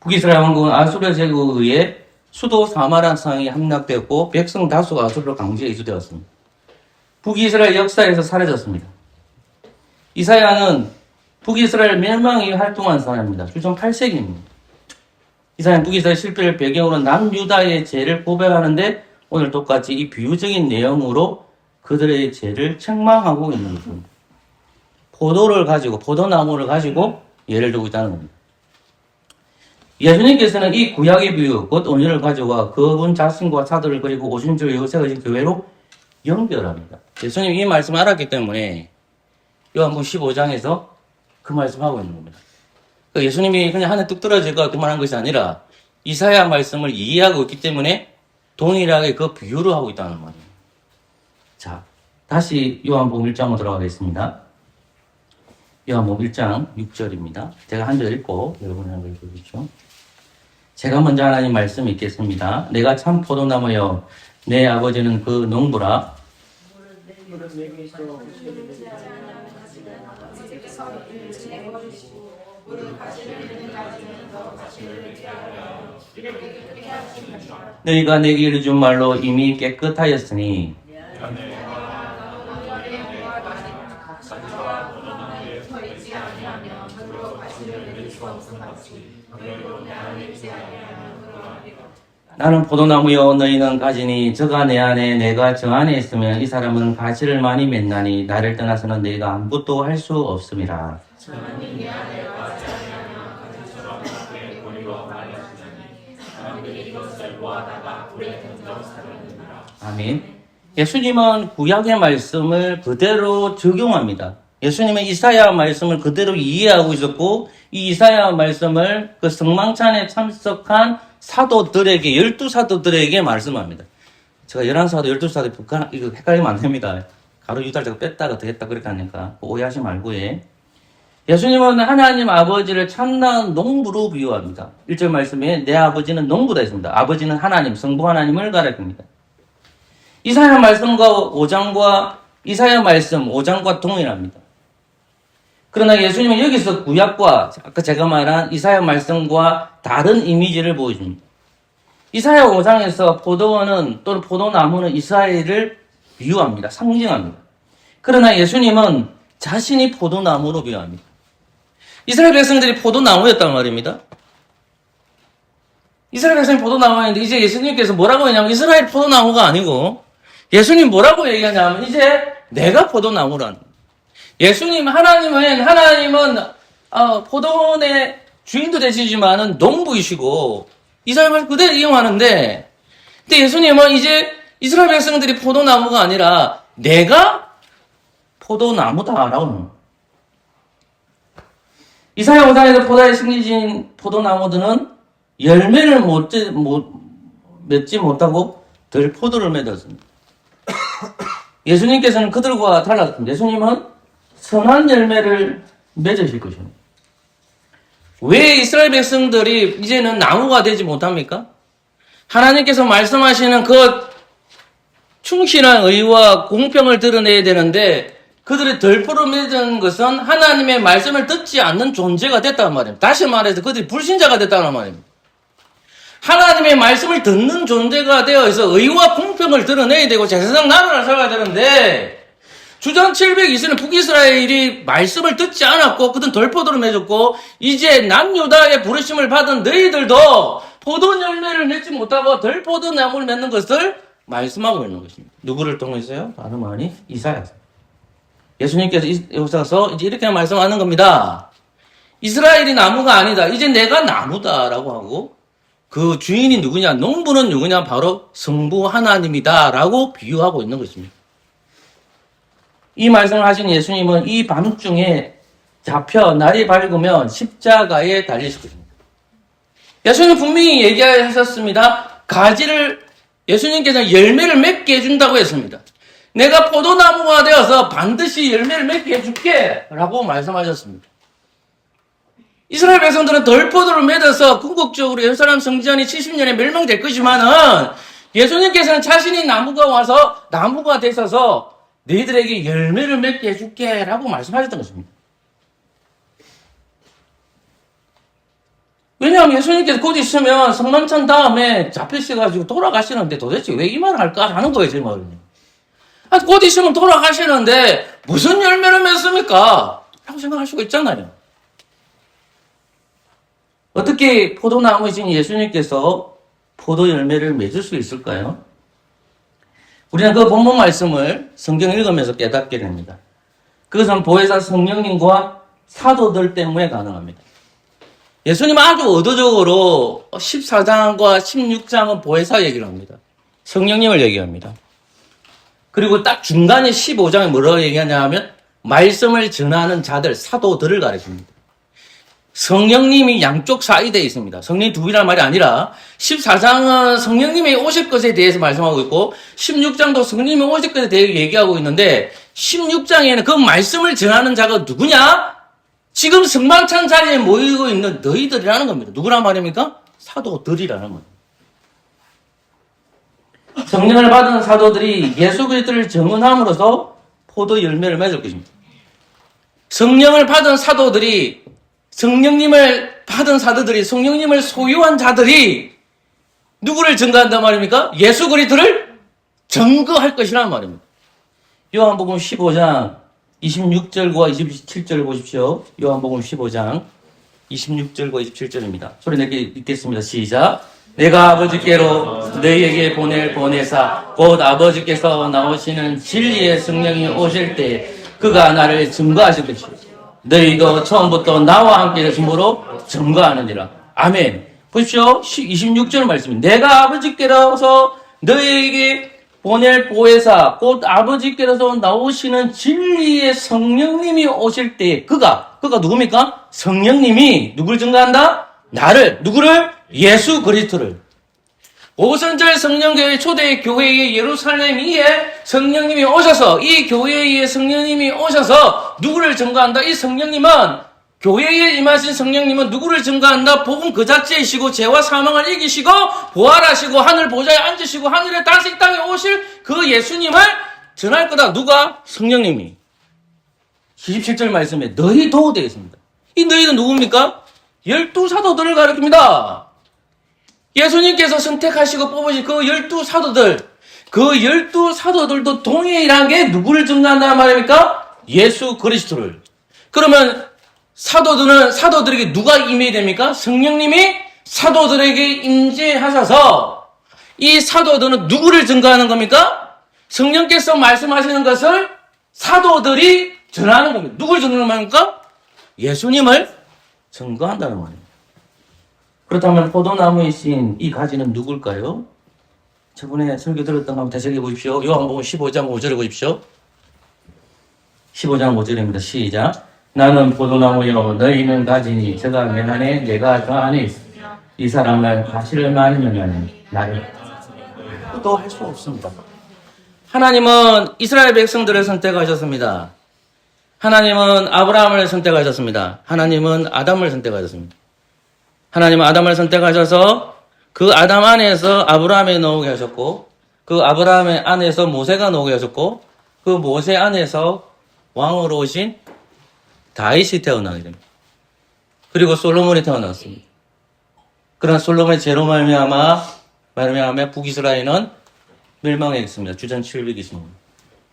북이스라엘 왕국은 아수르 제국에 의해 수도 사마라상이 함락되었고 백성 다수가 아수르로 강제에 이주되었습니다. 북이스라엘 역사에서 사라졌습니다. 이사야는 북이스라엘 멸망이 활동한 사람입니다. 주전 8세기입니다. 이사야는 북이스라엘 실패를 배경으로 남유다의 죄를 고백하는데 오늘 똑같이 이 비유적인 내용으로 그들의 죄를 책망하고 있는 것입니다. 포도나무를 가지고 예를 들고 있다는 겁니다. 예수님께서는 이 구약의 비유, 곧 온유를 가져와 그분 자신과 사도를 그리고 오신 줄 세워진 교회로 연결합니다. 예수님 이 말씀을 알았기 때문에 요한복음 15장에서 그 말씀하고 있는 겁니다. 예수님이 그냥 하늘 뚝 떨어질까 그만한 것이 아니라 이사야 말씀을 이해하고 있기 때문에 동일하게 그 비유를 하고 있다는 말이에요. 자, 다시 요한복음 1장으로 들어가겠습니다. 요한복음 1장 6절입니다. 제가 한 절 읽고 여러분이 한 절 읽어주십시오. 제가 먼저 하나님 말씀 읽겠습니다. 내가 참 포도나무여 내 아버지는 그 농부라. 너희가 내게 이르준 말로 이미 깨끗하였으니 나는 포도나무여 너희는 가지니 저가 내 안에 내가 저 안에 있으면 이 사람은 가지를 많이 맺나니 나를 떠나서는 너희가 아무것도 할 수 없음이라. 아멘. 예수님은 구약의 말씀을 그대로 적용합니다. 예수님은 이사야 말씀을 그대로 이해하고 있었고 이 이사야 말씀을 그 성망찬에 참석한 사도들에게 12사도들에게 말씀합니다. 제가 11사도 12사도 이거 헷갈리면 안 됩니다. 가로 유달자가 뺐다가 더했다 그렇게 하니까 오해하지 말고 해. 예수님은 하나님 아버지를 참나은 농부로 비유합니다. 1절 말씀에 내 아버지는 농부다 했습니다. 아버지는 하나님, 성부 하나님을 가리킵니다. 이사야 말씀과 5장과 이사야 말씀 5장과 동일합니다. 그러나 예수님은 여기서 구약과 아까 제가 말한 이사야 말씀과 다른 이미지를 보여줍니다. 이사야 5장에서 포도원은 또는 포도나무는 이스라엘을 비유합니다. 상징합니다. 그러나 예수님은 자신이 포도나무로 비유합니다. 이스라엘 백성들이 포도나무였단 말입니다. 이스라엘 백성이 포도나무였는데 이제 예수님께서 뭐라고 했냐면 이스라엘 포도나무가 아니고 예수님 뭐라고 얘기하냐면 이제 내가 포도나무라는 거예요. 하나님은 포도원의 주인도 되시지만은 농부이시고 이스라엘 말 그대로 이용하는데 근데 예수님은 이제 이스라엘 백성들이 포도나무가 아니라 내가 포도나무다라고 하는 거예요. 이사야 5장에서 포도에 심겨진 포도나무들은 열매를 맺지 못하고 덜 포도를 맺었습니다. 예수님께서는 그들과 달랐습니다. 예수님은 선한 열매를 맺으실 것입니다. 왜 이스라엘 백성들이 이제는 나무가 되지 못합니까? 하나님께서 말씀하시는 그 충실한 의와 공평을 드러내야 되는데 그들이 덜포를 맺은 것은 하나님의 말씀을 듣지 않는 존재가 됐다는 말입니다. 다시 말해서 그들이 불신자가 됐다는 말입니다. 하나님의 말씀을 듣는 존재가 되어서 의와 공평을 드러내야 되고 제사장 나라를 살아야 되는데 주전 720년 북이스라엘이 말씀을 듣지 않았고 그들은 덜포도를 맺었고 이제 남유다의 부르심을 받은 너희들도 포도 열매를 맺지 못하고 덜포도 나무를 맺는 것을 말씀하고 있는 것입니다. 누구를 통해서요? 다름 아니 이사야서. 예수님께서 여기서 이제 이렇게 말씀하는 겁니다. 이스라엘이 나무가 아니다. 이제 내가 나무다라고 하고 그 주인이 누구냐? 농부는 누구냐? 바로 성부 하나님이다라고 비유하고 있는 것입니다. 이 말씀을 하신 예수님은 이 밤중에 잡혀 날이 밝으면 십자가에 달리실 것입니다. 예수님은 분명히 얘기하셨습니다. 예수님께서는 열매를 맺게 해준다고 했습니다. 내가 포도나무가 되어서 반드시 열매를 맺게 해줄게 라고 말씀하셨습니다. 이스라엘 백성들은 덜 포도를 맺어서 궁극적으로 예루살렘 성전이 70년에 멸망될 것이지만은 예수님께서는 자신이 나무가 와서 나무가 되셔서 너희들에게 열매를 맺게 해줄게 라고 말씀하셨던 것입니다. 왜냐하면 예수님께서 곧 있으면 성만찬 다음에 잡히셔가지고 돌아가시는데 도대체 왜 이 말을 할까라는 거예요, 제 말은요. 곧 있으면 돌아가시는데 무슨 열매를 맺습니까? 라고 생각할 수가 있잖아요. 어떻게 포도나무이신 예수님께서 포도 열매를 맺을 수 있을까요? 우리는 그 본문 말씀을 성경 읽으면서 깨닫게 됩니다. 그것은 보혜사 성령님과 사도들 때문에 가능합니다. 예수님은 아주 의도적으로 14장과 16장은 보혜사 얘기를 합니다. 성령님을 얘기합니다. 그리고 딱 중간에 15장에 뭐라고 얘기하냐 하면 말씀을 전하는 자들, 사도들을 가르칩니다. 성령님이 양쪽 사이대에 있습니다. 성령이 두 분이라는 말이 아니라 14장은 성령님이 오실 것에 대해서 말씀하고 있고 16장도 성령님이 오실 것에 대해 얘기하고 있는데 16장에는 그 말씀을 전하는 자가 누구냐? 지금 성만찬 자리에 모이고 있는 너희들이라는 겁니다. 누구란 말입니까? 사도들이라는 겁니다. 성령을 받은 사도들이 예수 그리스도를 증언함으로써 포도 열매를 맺을 것입니다. 성령을 받은 사도들이 성령님을 받은 사도들이 성령님을 소유한 자들이 누구를 증거한단 말입니까? 예수 그리스도를 증거할 것이라는 말입니다. 요한복음 15장 26절과 27절을 보십시오. 요한복음 15장 26절과 27절입니다. 소리 내게 읽겠습니다. 시작. 내가 아버지께로 너희에게 보낼 보내사 곧 아버지께서 나오시는 진리의 성령이 오실 때 그가 나를 증거하실 것이요 너희도 처음부터 나와 함께 계심으로 증거하느니라. 아멘. 보십시오. 26절 말씀입니다. 내가 아버지께로서 너희에게 보낼 보혜사 곧 아버지께로서 나오시는 진리의 성령님이 오실 때 그가 누굽니까? 성령님이 누굴 증거한다? 나를, 누구를? 예수 그리스도를. 오순절 성령교회 초대 교회의 예루살렘 위에 성령님이 오셔서 이 교회의 성령님이 오셔서 누구를 증거한다? 이 성령님은 교회에 임하신 성령님은 누구를 증거한다? 복음 그 자체이시고 죄와 사망을 이기시고 부활하시고 하늘 보좌에 앉으시고 하늘에 다시 땅에 오실 그 예수님을 전할 거다. 누가? 성령님이. 27절 말씀에 너희도 되겠습니다. 이 너희는 누굽니까? 12사도들을 가리킵니다. 예수님께서 선택하시고 뽑으신 그 12사도들, 그 12사도들도 동일하게 누구를 증거한다는 말입니까? 예수 그리스도를. 그러면 사도들에게 누가 임해야 됩니까? 성령님이 사도들에게 임재하셔서 이 사도들은 누구를 증거하는 겁니까? 성령께서 말씀하시는 것을 사도들이 전하는 겁니다. 누굴 전하는 겁니까? 예수님을 증거한다는 말입니다. 그렇다면 포도나무이신 이 가지는 누굴까요? 저번에 설교 들었던 거 한번 다시 읽어보십시오. 요한복음 15장 5절에 보십시오. 15장 5절입니다. 시작. 나는 포도나무요 너희는 가지니 저가 내 안에 내가 저 안에 있습니다. 이 사람을 가시를 말리면 나를 또 할 수 없습니다. 하나님은 이스라엘 백성들을 선택하셨습니다. 하나님은 아브라함을 선택하셨습니다. 하나님은 아담을 선택하셨습니다. 하나님은 아담을 선택하셔서 그 아담 안에서 아브라함에 나오게 하셨고 그 아브라함의 안에서 모세가 나오게 하셨고 그 모세 안에서 왕으로 오신 다윗이 태어나게 됩니다. 그리고 솔로몬이 태어났습니다. 그러나 솔로몬의 죄로 말미암아 북이스라엘은 멸망했습니다. 주전 720년.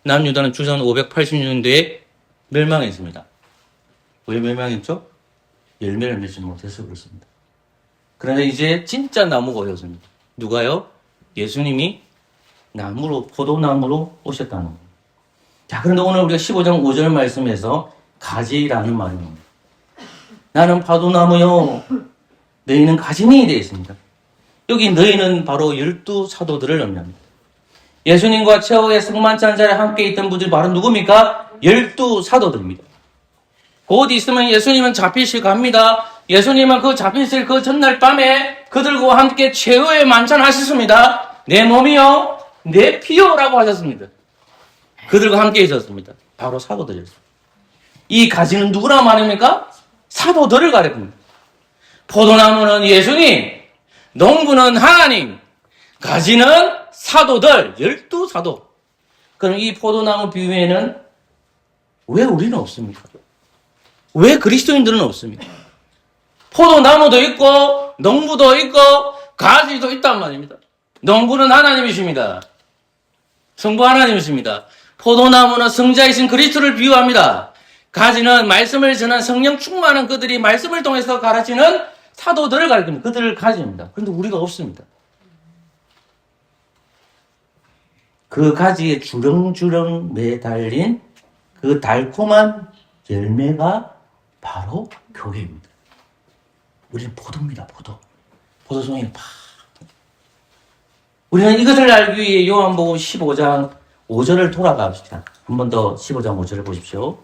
남유다는 주전 580년대에 멸망했습니다. 왜 멸망했죠? 열매를 맺지 못해서 그렇습니다. 그러나 이제 진짜 나무가 되었습니다. 누가요? 예수님이 나무로, 포도나무로 오셨다는 겁니다. 자, 그런데 오늘 우리가 15장 5절 말씀에서 가지라는 말입니다. 나는 포도나무요. 너희는 가지니 되어 있습니다. 여기 너희는 바로 12사도들을 의미합니다. 예수님과 최후의 성만찬 자리에 함께 있던 분들이 바로 누굽니까? 12사도들입니다. 곧 있으면 예수님은 잡히실 갑니다. 예수님은 그 잡히실 그 전날 밤에 그들과 함께 최후의 만찬 하셨습니다. 내 몸이요, 내 피요라고 하셨습니다. 그들과 함께 있었습니다. 바로 사도들이었습니다. 이 가지는 누구라 말입니까? 사도들을 가리킵니다. 포도나무는 예수님, 농부는 하나님, 가지는 사도들, 12사도. 그럼 이 포도나무 비유에는 왜 우리는 없습니까? 왜 그리스도인들은 없습니까? 포도나무도 있고, 농부도 있고, 가지도 있단 말입니다. 농부는 하나님이십니다. 성부 하나님이십니다. 포도나무는 성자이신 그리스도를 비유합니다. 가지는 말씀을 전한 성령 충만한 그들이 말씀을 통해서 가르치는 사도들을 가리킵니다. 그들을 가지입니다. 그런데 우리가 없습니다. 그 가지에 주렁주렁 매달린 그 달콤한 열매가 바로 교회입니다. 우리는 포도입니다. 포도송이는 팍. 우리는 이것을 알기 위해 요한복음 15장 5절을 돌아갑시다. 한 번 더 15장 5절을 보십시오.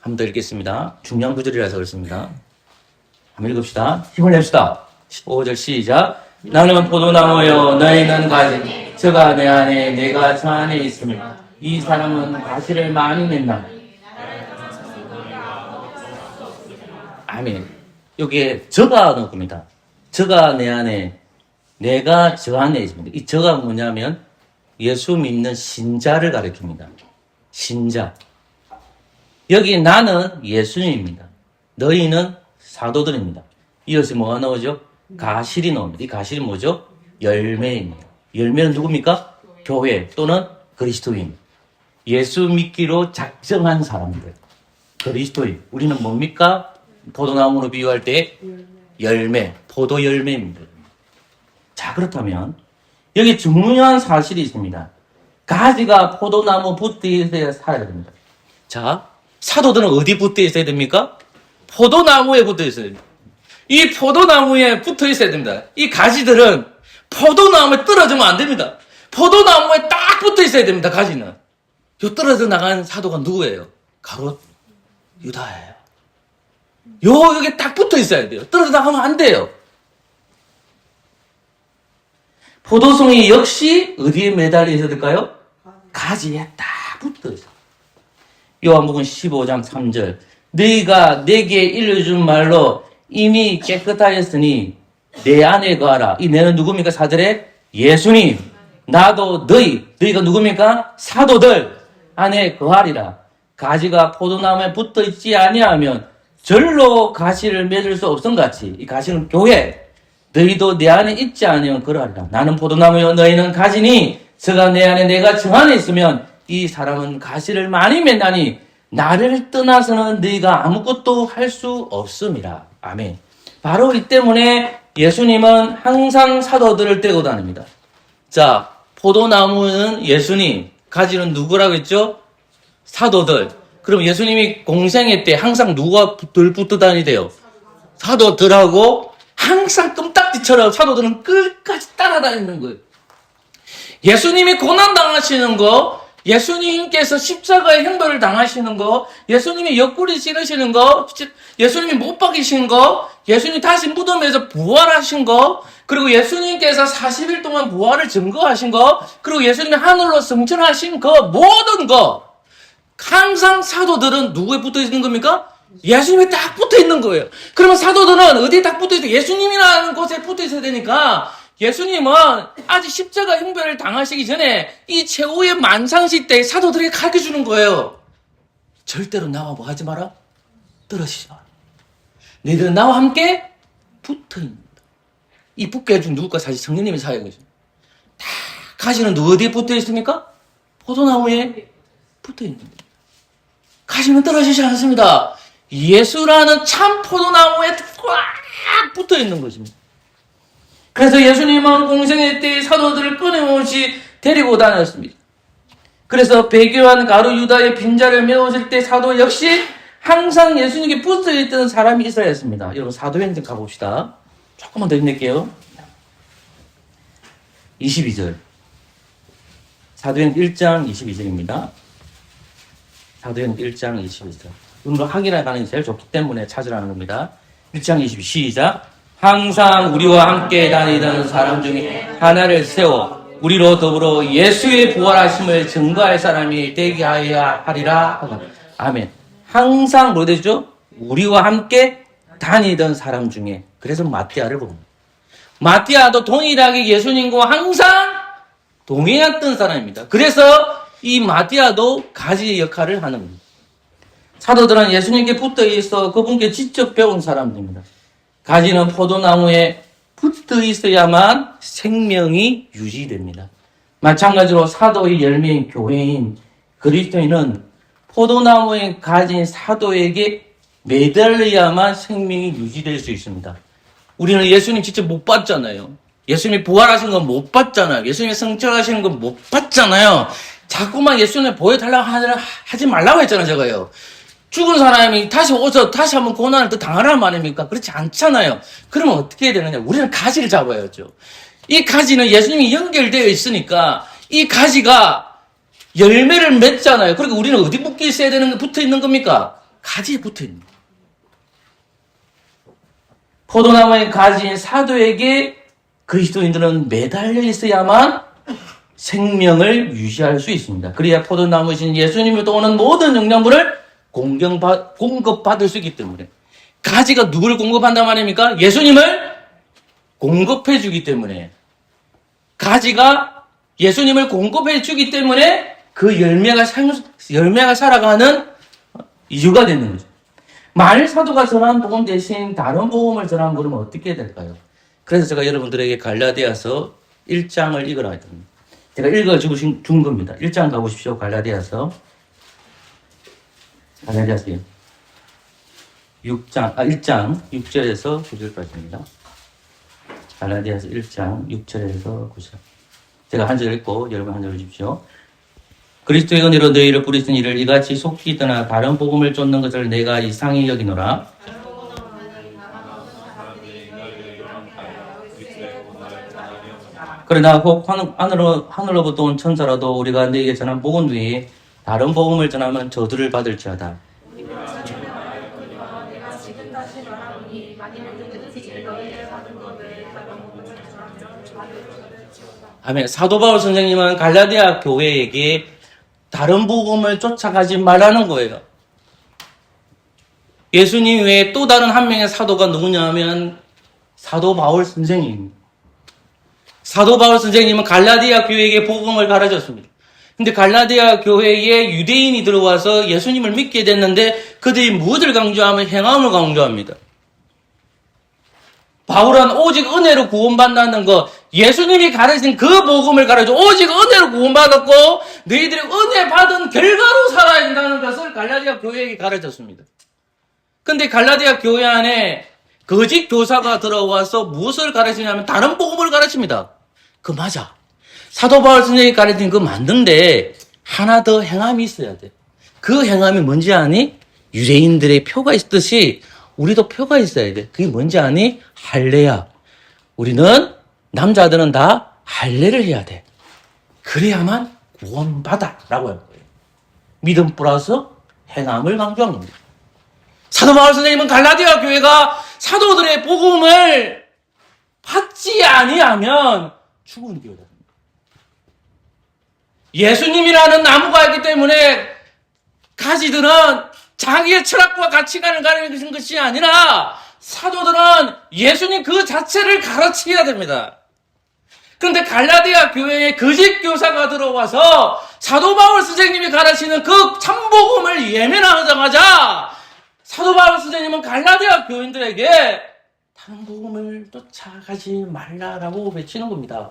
한 번 더 읽겠습니다. 중요한 구절이라서 그렇습니다. 한번 읽읍시다. 힘을 냅시다. 5절 시작. 나는 포도나무요 너희는 가지. 저가 내 안에 내가 저 안에 있으며 이 사람은 가시를 많이 맺나. 아멘. 여기에 저가 넣을 겁니다. 저가 내 안에 내가 저 안에 있습니다. 이 저가 뭐냐면 예수 믿는 신자를 가리킵니다. 신자. 여기 나는 예수님입니다. 너희는 사도들입니다. 이어서 뭐가 나오죠? 가실이 나옵니다. 이 가실이 뭐죠? 열매입니다. 열매는 누굽니까? 교회 또는 그리스도인. 예수 믿기로 작정한 사람들. 그리스도인. 우리는 뭡니까? 포도나무로 비유할 때 열매, 포도 열매입니다. 자, 그렇다면 여기 중요한 사실이 있습니다. 가지가 포도나무 붙어 있어야 살아야 됩니다. 자, 사도들은 어디 붙어 있어야 됩니까? 포도나무에 붙어 있어야 됩니다. 이 포도나무에 붙어 있어야 됩니다. 이 가지들은 포도나무에 떨어지면 안 됩니다. 포도나무에 딱 붙어 있어야 됩니다. 가지는. 요 떨어져 나간 사도가 누구예요? 가롯 유다예요. 여기 딱 붙어 있어야 돼요. 떨어져 나가면 안 돼요. 포도송이 역시 어디에 매달려 있어야 될까요? 가지에 딱 붙어 있어요. 요한복음 15장 3절. 너희가 내게 일러준 말로 이미 깨끗하였으니 내 안에 거하라. 이 내는 누굽니까? 사절에 예수님. 나도 너희가 누굽니까? 사도들 안에 거하리라. 가지가 포도나무에 붙어 있지 아니하면 절로 가시를 맺을 수 없음같이 이 가시는 교회. 너희도 내 안에 있지 않으면 그러하리라. 나는 포도나무요 너희는 가지니 저가 내 안에 내가 저 안에 있으면 이 사람은 가시를 많이 맺나니 나를 떠나서는 너희가 아무것도 할 수 없음이라. 아멘. 바로 이 때문에 예수님은 항상 사도들을 떼고 다닙니다. 자, 포도나무는 예수님, 가지는 누구라고 했죠? 사도들. 그럼 예수님이 공생애 때 항상 누가 붙어 다니대요? 사도들하고 항상 껌딱지처럼 사도들은 끝까지 따라다니는 거예요. 예수님이 고난당하시는 거, 예수님께서 십자가의 형벌을 당하시는 거, 예수님이 옆구리 찌르시는 거, 예수님이 못 박이신 거, 예수님 다시 무덤에서 부활하신 거, 그리고 예수님께서 40일 동안 부활을 증거하신 거, 그리고 예수님이 하늘로 승천하신 거, 모든 거, 항상 사도들은 누구에 붙어 있는 겁니까? 예수님에 딱 붙어 있는 거예요. 그러면 사도들은 어디에 딱 붙어 있어요? 예수님이라는 곳에 붙어 있어야 되니까, 예수님은 아직 십자가 형벌을 당하시기 전에 이 최후의 만상시 때 사도들에게 가르쳐 주는 거예요. 절대로 나와 뭐 하지 마라? 떨어지지 마라. 너희들은 나와 함께 붙어 있는다. 이 붙게 해준 누굴까? 사실 성령님이 사역이죠. 다 가시는 누구 어디에 붙어 있습니까? 포도나무에 붙어 있는 겁니다. 가시는 떨어지지 않습니다. 예수라는 참 포도나무에 꽉 붙어 있는 것입니다. 그래서 예수님은 공생애 때 사도들을 끊임없이 데리고 다녔습니다. 그래서 배교한 가룟 유다의 빈자를 메워줄 때 사도 역시 항상 예수님께 붙어있던 사람이 있어야 했습니다. 여러분 사도행전 가봅시다. 조금만 더 읽을게요. 22절. 사도행전 1장 22절입니다. 사도행전 1장 22절. 오늘 확인하는 게 제일 좋기 때문에 찾으라는 겁니다. 1장 22 시작. 항상 우리와 함께 다니던 사람 중에 하나를 세워 우리로 더불어 예수의 부활하심을 증거할 사람이 되게 하여야 하리라. 아멘. 항상 뭐 되죠? 우리와 함께 다니던 사람 중에, 그래서 마띠아를 봅니다. 마띠아도 동일하게 예수님과 항상 동행했던 사람입니다. 그래서 이 마띠아도 가지의 역할을 하는 겁니다. 사도들은 예수님께 붙어 있어 그분께 직접 배운 사람들입니다. 가지는 포도나무에 붙어 있어야만 생명이 유지됩니다. 마찬가지로 사도의 열매인 교회인 그리스도인은 포도나무에 가진 사도에게 매달려야만 생명이 유지될 수 있습니다. 우리는 예수님 직접 못 봤잖아요. 예수님이 부활하신 건 못 봤잖아요. 예수님이 성철하시는 건 못 봤잖아요. 자꾸만 예수님 보여달라고 하지 말라고 했잖아요, 제가요. 죽은 사람이 다시 오서 다시 한번 고난을 또 당하란 말입니까? 그렇지 않잖아요. 그러면 어떻게 해야 되느냐? 우리는 가지를 잡아야죠. 이 가지는 예수님이 연결되어 있으니까 이 가지가 열매를 맺잖아요. 그러니까 우리는 어디 붙어 있는 겁니까? 가지에 붙어 있는 거예요. 포도나무의 가지인 사도에게 그리스도인들은 매달려 있어야만 생명을 유지할 수 있습니다. 그래야 포도나무이신 예수님을 오는 모든 영양분을 공급받을 수 있기 때문에. 가지가 누구를 공급한단 말입니까? 예수님을 공급해 주기 때문에. 가지가 예수님을 공급해 주기 때문에 그 열매가 살아가는 이유가 되는 거죠. 만일 사도가 전한 복음 대신 다른 복음을 전하면 그러면 어떻게 될까요? 그래서 제가 여러분들에게 갈라디아서 1장을 읽으라 했습니다. 제가 읽어주고 준 겁니다. 1장 가보십시오. 갈라디아서 1장 6절에서 9절까지입니다. 갈라디아서 1장 6절에서 9절. 제가 한 절 읽고 여러분 한 절 읽으십시오. 그리스도의 은혜로 너희를 부르신 이를 이같이 속히 떠나 다른 복음을 쫓는 것을 내가 이상히 여기노라. 그러나 혹 하늘로부터 온 천사라도 우리가 너희에게 전한 복음 외에 다른 복음을 전하면 저주를 받을지어다. 아멘. 사도 바울 선생님은 갈라디아 교회에게 다른 복음을 쫓아가지 말라는 거예요. 예수님 외에 또 다른 한 명의 사도가 누구냐면 사도 바울 선생님입니다. 사도 바울 선생님은 갈라디아 교회에게 복음을 가르쳤습니다. 근데 갈라디아 교회에 유대인이 들어와서 예수님을 믿게 됐는데 그들이 무엇을 강조하면 행함을 강조합니다. 바울은 오직 은혜로 구원받는다는 것, 예수님이 가르친 그 복음을 가르쳐 오직 은혜로 구원받았고 너희들이 은혜 받은 결과로 살아야 된다는 것을 갈라디아 교회에게 가르쳤습니다. 근데 갈라디아 교회 안에 거짓 교사가 들어와서 무엇을 가르치냐면 다른 복음을 가르칩니다. 그 맞아. 사도 바울 선생님이 가르친 그 맞는데 하나 더 행함이 있어야 돼. 그 행함이 뭔지 아니? 유대인들의 표가 있듯이 우리도 표가 있어야 돼. 그게 뭔지 아니? 할례야. 우리는 남자들은 다 할례를 해야 돼. 그래야만 구원받아 라고 할 거예요. 믿음 플러스 행함을 강조한 겁니다. 사도 바울 선생님은 갈라디아 교회가 사도들의 복음을 받지 아니하면 죽은 교회다. 예수님이라는 나무가 있기 때문에 가지들은 자기의 철학과 가치관을 가르치는 것이 아니라 사도들은 예수님 그 자체를 가르쳐야 됩니다. 그런데 갈라디아 교회에 거짓 교사가 들어와서 사도 바울 선생님이 가르치는 그 참복음을 예면하자마자 사도 바울 선생님은 갈라디아 교인들에게 다른 복음을 쫓아가지 말라라고 외치는 겁니다.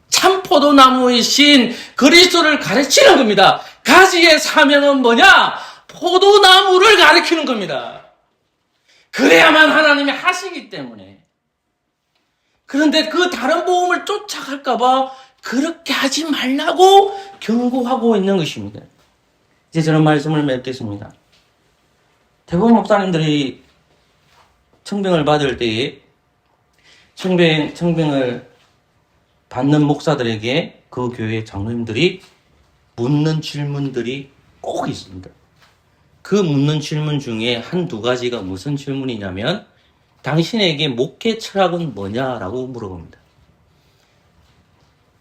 참 포도나무이신 그리스도를 가르치는 겁니다. 가지의 사명은 뭐냐? 포도나무를 가르치는 겁니다. 그래야만 하나님이 하시기 때문에. 그런데 그 다른 복음을 쫓아갈까봐 그렇게 하지 말라고 경고하고 있는 것입니다. 이제 저는 말씀을 맺겠습니다. 대부분 목사님들이 청병을 받을 때에 청병을 받는 목사들에게 그 교회 장로님들이 묻는 질문들이 꼭 있습니다. 그 묻는 질문 중에 한두 가지가 무슨 질문이냐면 당신에게 목회 철학은 뭐냐라고 물어봅니다.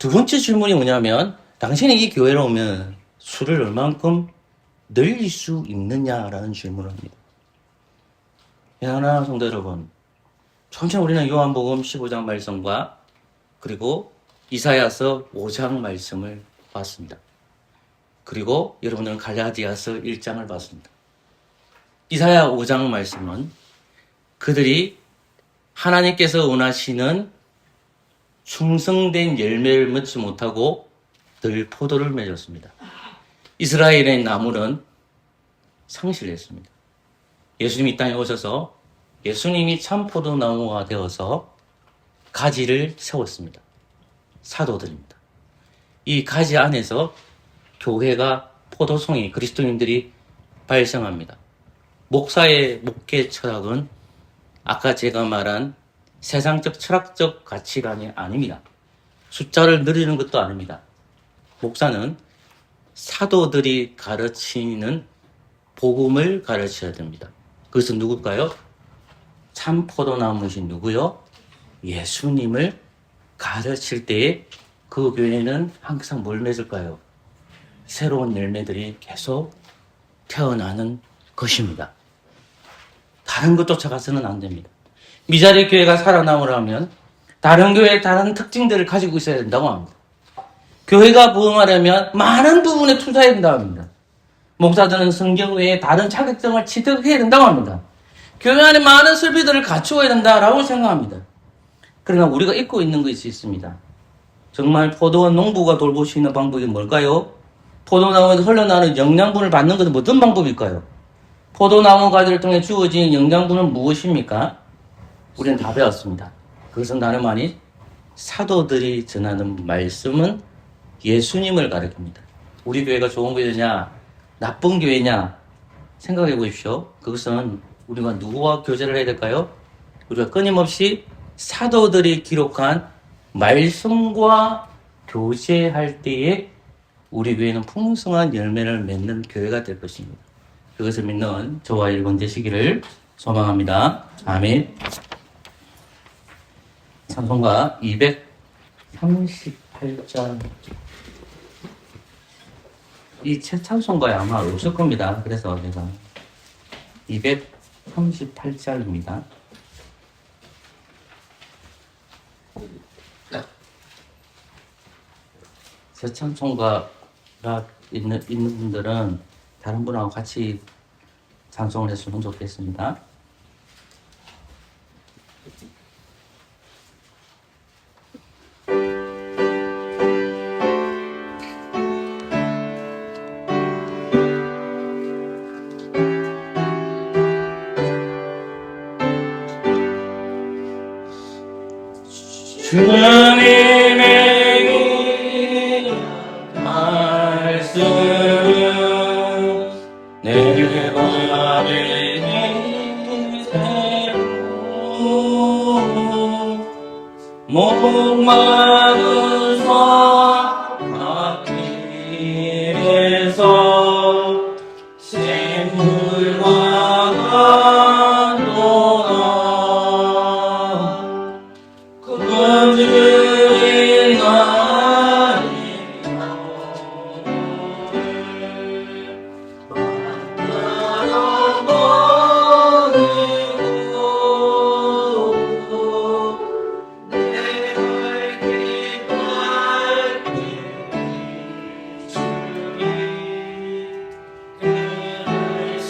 두 번째 질문이 뭐냐면 당신이 이 교회로 오면 수를 얼만큼 늘릴 수 있느냐라는 질문을 합니다. 하나 성도 여러분, 처음 우리는 요한복음 15장 말씀과 그리고 이사야서 5장 말씀을 봤습니다. 그리고 여러분들은 갈라디아서 1장을 봤습니다. 이사야 5장 말씀은 그들이 하나님께서 원하시는 충성된 열매를 맺지 못하고 늘 포도를 맺었습니다. 이스라엘의 나무는 상실했습니다. 예수님이 이 땅에 오셔서 예수님이 참 포도나무가 되어서 가지를 세웠습니다. 사도들입니다. 이 가지 안에서 교회가 포도송이 그리스도인들이 발생합니다. 목사의 목회 철학은 아까 제가 말한 세상적 철학적 가치관이 아닙니다. 숫자를 늘리는 것도 아닙니다. 목사는 사도들이 가르치는 복음을 가르쳐야 됩니다. 그것은 누굴까요? 참 포도나무신 누구요? 예수님을 가르칠 때에 그 교회는 항상 뭘 맺을까요? 새로운 열매들이 계속 태어나는 것입니다. 다른 것 쫓아가서는 안 됩니다. 미자리 교회가 살아남으려면 다른 교회의 다른 특징들을 가지고 있어야 된다고 합니다. 교회가 부흥하려면 많은 부분에 투자해야 된다고 합니다. 목사들은 성경 외에 다른 자격증을 취득해야 된다고 합니다. 교회 안에 많은 설비들을 갖추어야 된다라고 생각합니다. 그러나 우리가 잊고 있는 것이 있습니다. 정말 포도원 농부가 돌볼 수 있는 방법이 뭘까요? 포도나무에서 흘러나오는 영양분을 받는 것은 어떤 방법일까요? 포도나무 가지를 통해 주어진 영양분은 무엇입니까? 우리는 다 배웠습니다. 그것은 다름 아닌 사도들이 전하는 말씀은 예수님을 가리킵니다. 우리 교회가 좋은 교회냐, 나쁜 교회냐 생각해 보십시오. 그것은 우리가 누구와 교제를 해야 될까요? 우리가 끊임없이 사도들이 기록한 말씀과 교제할 때에 우리 교회는 풍성한 열매를 맺는 교회가 될 것입니다. 그것을 믿는 저와 여러분 되시기를 소망합니다. 아멘. 찬송가 238장. 이 책 찬송가에 아마 없을 겁니다. 그래서 제가 238장입니다. 새 찬송가가 있는 분들은 다른 분하고 같이 찬송을 했으면 좋겠습니다. 주님의 말씀 내게 바라보니 새로 목마른 사막길에서 샘물과 가도다 그들의 날이 만나러 보내고 내 발길 주님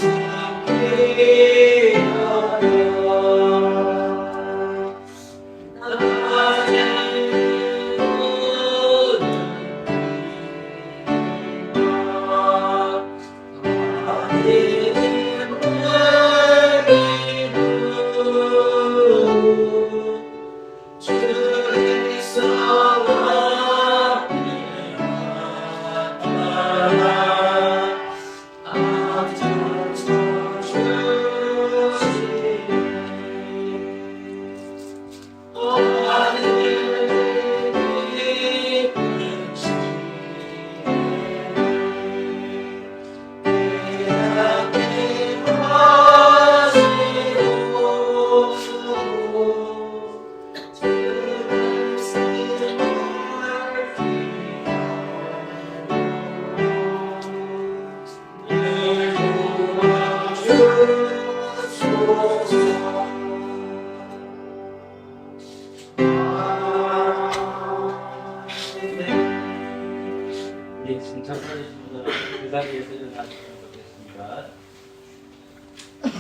그날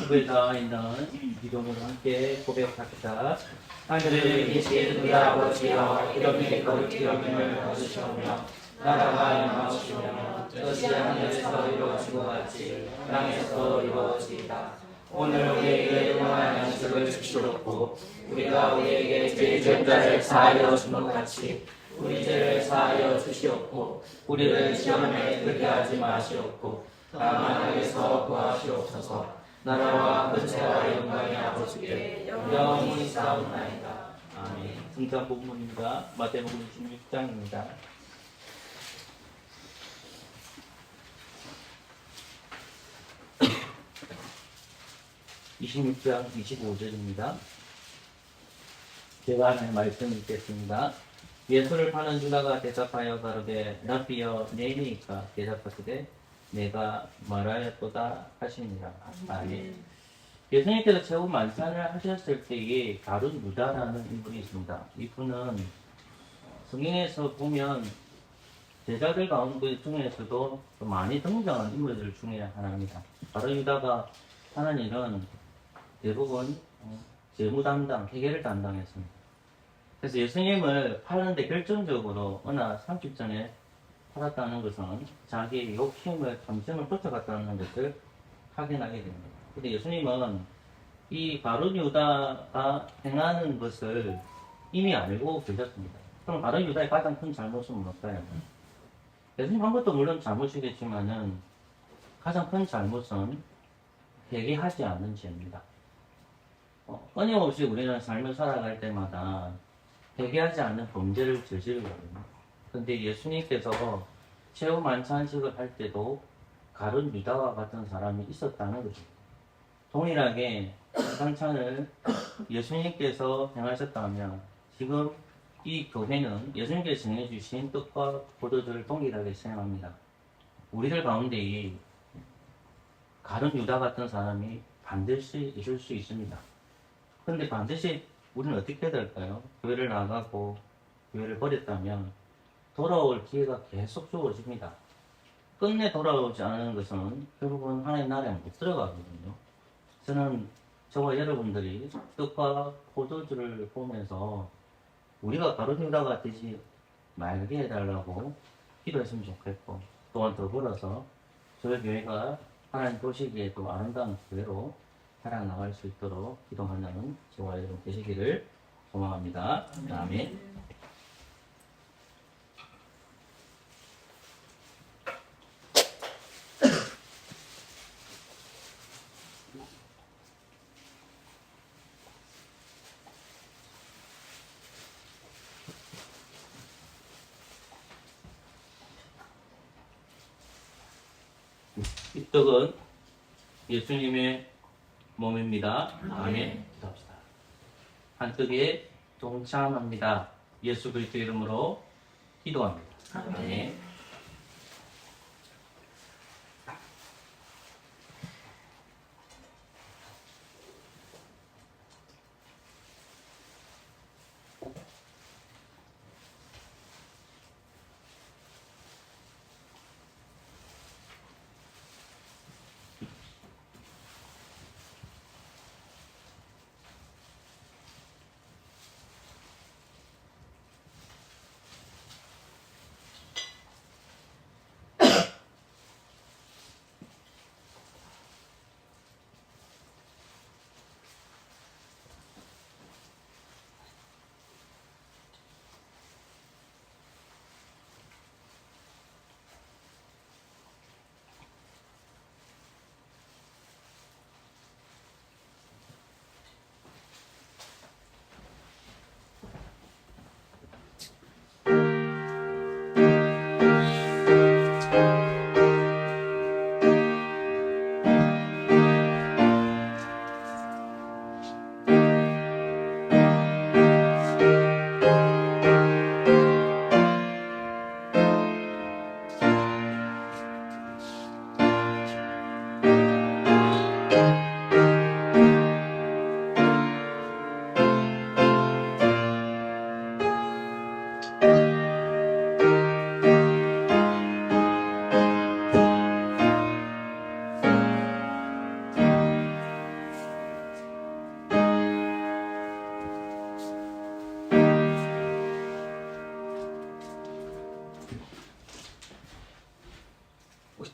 천국에 닿아 있는 기도문을 함께 고백합시다. 하늘에 계신 우리 아버지여 이름이 거룩히 여김을 받으시오며 나라가 임하시오며 뜻이 하늘에서 이루어진 것 같이 땅에서 이루어지이다. 오늘 우리에게 일용할 양식을 주시옵고 우리가 우리에게 죄 지은 자를 사하여 준 것 같이 우리 죄를 사하여 주시옵고 우리를 시험에 들게 하지 마시옵고 다만 악에서 구하시옵소서. 나라와 근세와 영광이 아버지께 영원히 싸움나이다. 아멘. 승자 본문입니다. 마태복음 26장입니다. 26장 25절입니다. 제가 하나의 말씀 읽겠습니다. 예수를 파는 유다가 대답하여 가로되 랍비여 네이니까 대답하시되 내가 말하였도다 하시니라. 아멘. 예수님께서 최후 만찬을 하셨을 때에 가룟 유다라는 인물이 있습니다. 이분은 성경에서 보면 제자들 가운데 중에서도 많이 등장한 인물들 중에 하나입니다. 가룟 유다가 하는 일은 대부분 재무 담당, 회계를 담당했습니다. 그래서 예수님을 파는데 결정적으로 어느 30전에 팔았다는 것은 자기의 욕심을, 탐심을 쫓아갔다는 것을 확인하게 됩니다. 근데 예수님은 이 가룟 유다가 행하는 것을 이미 알고 계셨습니다. 그럼 가룟 유다의 가장 큰 잘못은 뭘까요? 예수님 한 것도 물론 잘못이겠지만은 가장 큰 잘못은 회개하지 않는 죄입니다. 끊임없이 우리는 삶을 살아갈 때마다 회개하지 않는 범죄를 저지르거든요. 근데 예수님께서 최후 만찬식을 할 때도 가룟 유다와 같은 사람이 있었다는 것입니다. 동일하게 상찬을 예수님께서 행하셨다면 지금 이 교회는 예수님께서 정해주신 떡과 포도주를 동일하게 수행합니다. 우리들 가운데 이 가룟 유다 같은 사람이 반드시 있을 수 있습니다. 그런데 반드시 우리는 어떻게 될까요? 교회를 나가고 교회를 버렸다면 돌아올 기회가 계속 주어집니다. 끝내 돌아오지 않는 것은 결국은 하나님 나라에 못 들어가거든요. 저는 저와 여러분들이 떡과 포도주를 보면서 우리가 가룟 유다가 되지 말게 해달라고 기도했으면 좋겠고, 또한 더불어서 저희 교회가 하나님 보시기에도 아름다운 교회로 살아나갈 수 있도록 기도하는 저와 여러분 되시기를 소망합니다. 아멘. 이 떡은 예수님의 몸입니다. 아멘. 기도합시다. 한 떡에 동참합니다. 예수 그리스도 이름으로 기도합니다. 아멘.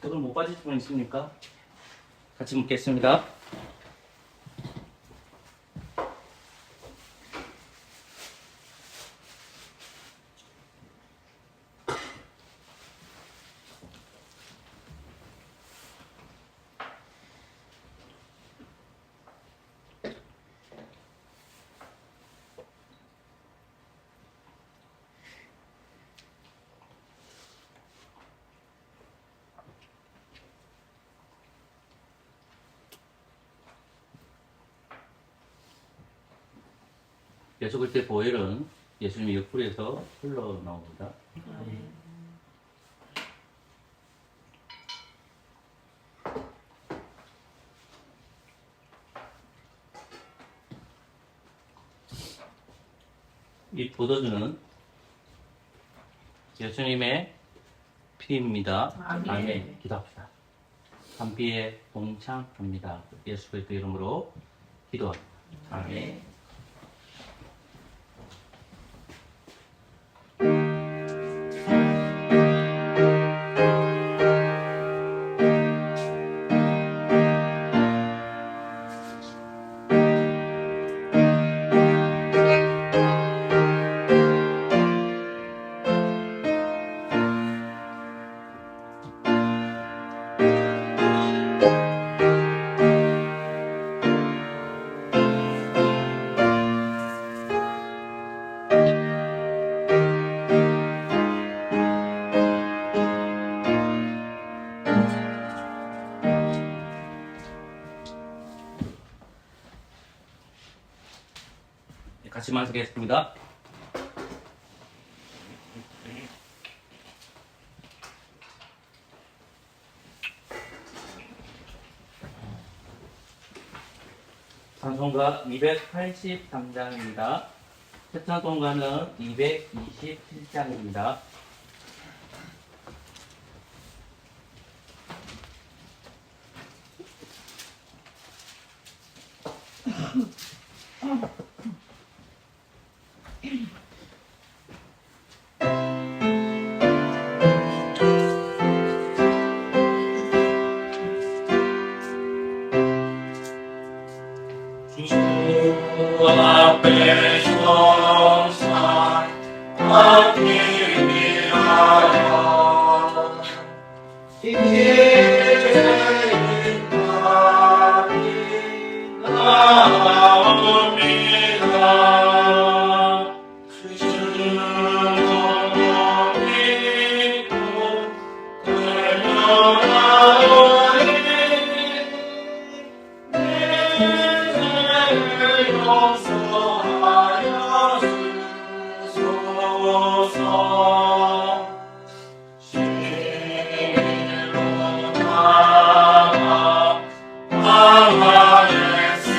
떡을 못 빠질 분 있습니까? 같이 먹겠습니다. 예수글 때 보혈은 예수님의 옆구리에서 흘러나옵니다. 이 포도주는 예수님의 피입니다. 아멘. 기도합시다. 단비에 동창합니다. 예수 그리스도 이름으로 기도합니다. 아멘. 같이 만석했습니다. 찬송가 283장입니다. 첫 찬송가는 227장입니다. 주 앞에 서서 하기 위하여 이제는 나이 나옵니다. 주로 믿고 달려나오니 용서하여 주소서. 신으로 나가 강하였으나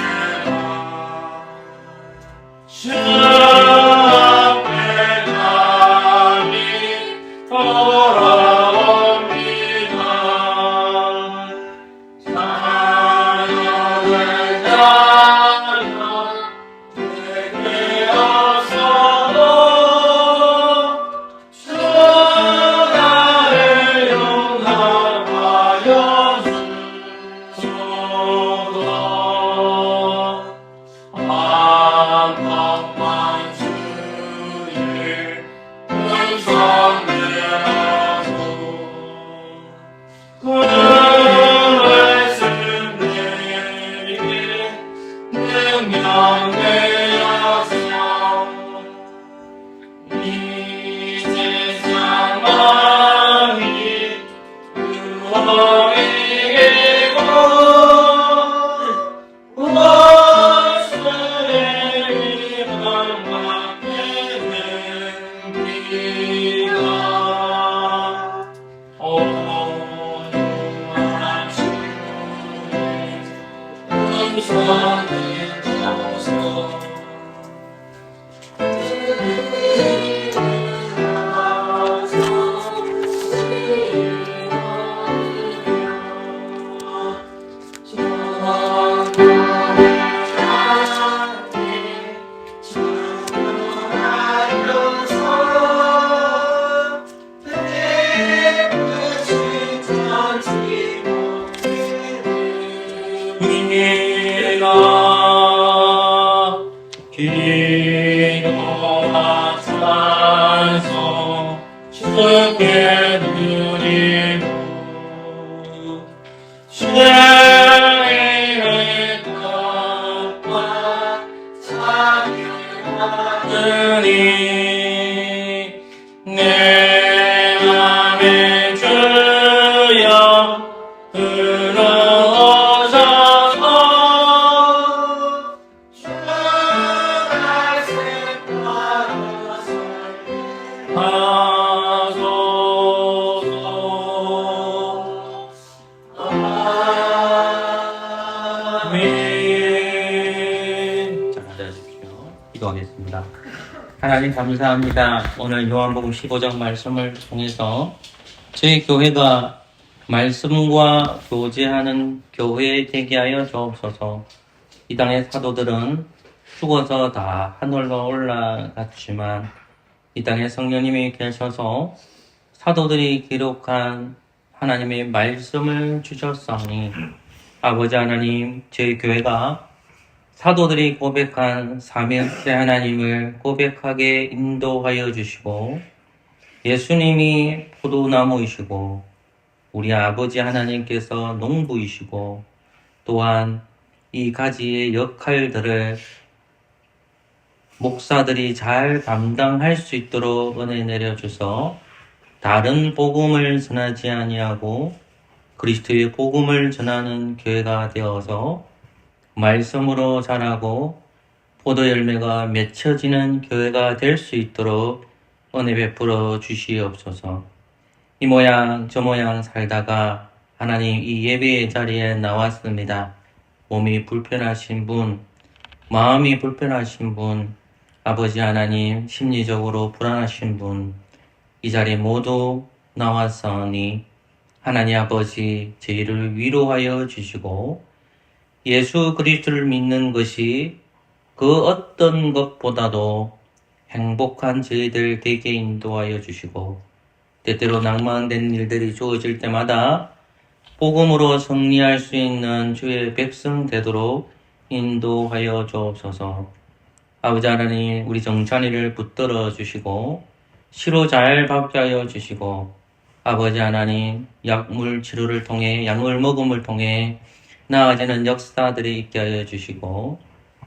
주 앞에 남이 돌아옵니다. 사랑을 다하여 내게 어서도 주 나를 용납하여 주소서. 한 번만 주의 음성 들어도 그 말씀 내게 능력되어서 이 세상 많이 누워이고 원수의 힘을 받게 됩니다. 오늘한 주의 음성을 들어서 내 끝이 주님이라 기도와 찬송 주께 드리고 죄의 뜻과 사랑하느니 내 맘에 주여 들어오셔서 주 말씀 하소서. 아멘. 자, 앉아주십시오. 기도하겠습니다. 하나님 감사합니다. 오늘 요한복음 15장 말씀을 통해서 저희 교회가 말씀과 교제하는 교회 되게 하여 주옵소서. 이 땅의 사도들은 죽어서 다 하늘로 올라갔지만 이 땅에 성령님이 계셔서 사도들이 기록한 하나님의 말씀을 주셨사오니 아버지 하나님, 저희 교회가 사도들이 고백한 삼위일체 하나님을 고백하게 인도하여 주시고 예수님이 포도나무이시고 우리 아버지 하나님께서 농부이시고 또한 이 가지의 역할들을 목사들이 잘 감당할 수 있도록 은혜 내려주서 다른 복음을 전하지 아니하고 그리스도의 복음을 전하는 교회가 되어서 말씀으로 자라고 포도 열매가 맺혀지는 교회가 될 수 있도록 은혜 베풀어 주시옵소서. 이 모양 저 모양 살다가 하나님 이 예배의 자리에 나왔습니다. 몸이 불편하신 분, 마음이 불편하신 분, 아버지 하나님 심리적으로 불안하신 분, 이 자리에 모두 나왔사오니 하나님 아버지 저희를 위로하여 주시고 예수 그리스도를 믿는 것이 그 어떤 것보다도 행복한 저희들 되게 인도하여 주시고 때때로 낭만된 일들이 주어질 때마다 복음으로 승리할 수 있는 주의 백성 되도록 인도하여 주옵소서. 아버지 하나님 우리 정찬이를 붙들어 주시고 시로 잘 받게 하여 주시고 아버지 하나님 약물 치료를 통해 약물 먹음을 통해 나아지는 역사들이 있게 하여 주시고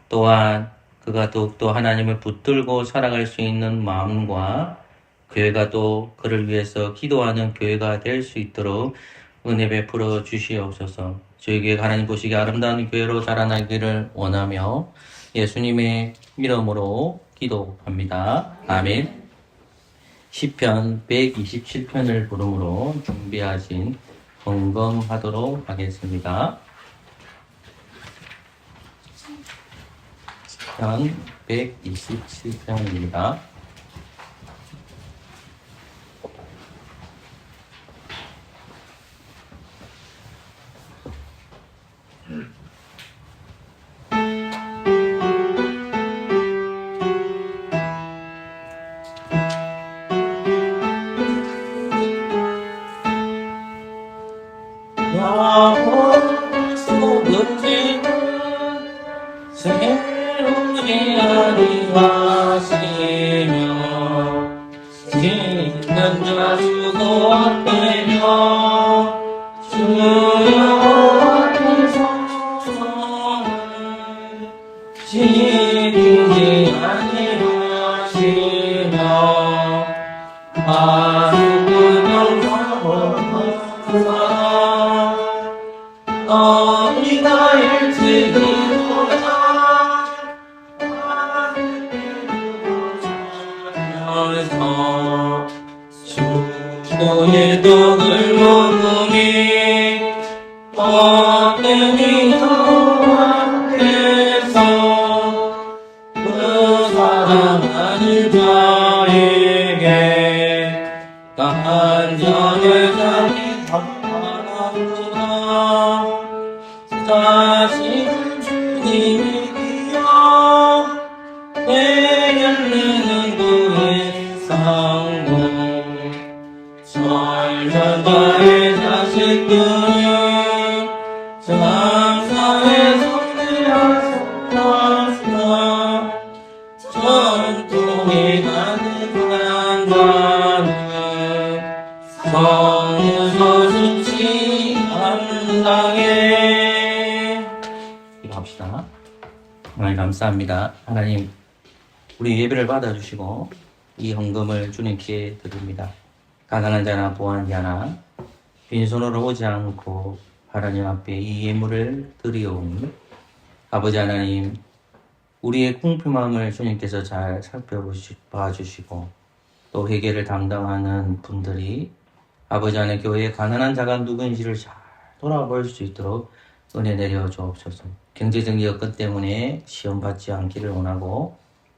또한 그가 더욱더 하나님을 붙들고 살아갈 수 있는 마음과 교회가 또 그를 위해서 기도하는 교회가 될 수 있도록 은혜 베풀어 주시옵소서. 저희 교회가 하나님 보시기에 아름다운 교회로 자라나기를 원하며 예수님의 이름으로 기도합니다. 아멘. 시편 127편을 부름으로 준비하신 헌금하도록 하겠습니다. 시편 127편입니다. 마음 속은 새로지 아니하시며 짓는 자 주고 앞에며 주여 앞에서 지키지 아니하시며 마음은 영광하사 어디가 일찍이로다 하면서 주의 떡을 먹으니 어때니 여호와께서 그 사랑하는 자에게 간절히 자기 자신 주님이여 내 열매는 그의 상고 설자의 자식들은 장사의 기도합시다. 하나님 감사합니다. 하나님 우리 예배를 받아주시고 이 헌금을 주님께 드립니다. 가난한 자나 부한 자나 빈손으로 오지 않고 하나님 앞에 이 예물을 드리오니 아버지 하나님 우리의 궁핍함을 주님께서 잘 살펴봐주시고 또 회개를 담당하는 분들이 아버지 하나님 교회에 가난한 자가 누구인지를 잘 돌아볼 수 있도록 은혜 내려 주옵소서. 경제적 여건 때문에 시험 받지 않기를 원하고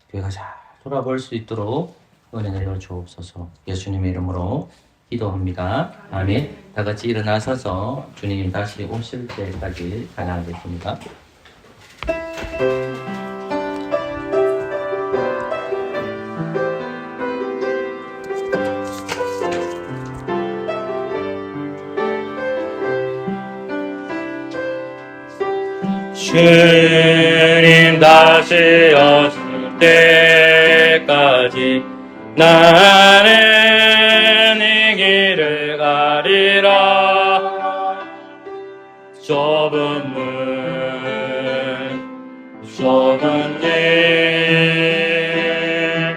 교회가 잘 돌아볼 수 있도록 은혜 내려 주옵소서. 예수님의 이름으로 기도합니다. 아멘. 다 같이 일어나서서 주님 다시 오실 때까지 찬양하겠습니다. 주님 다시 오실 때까지 나는 이 길을 가리라. 좁은 길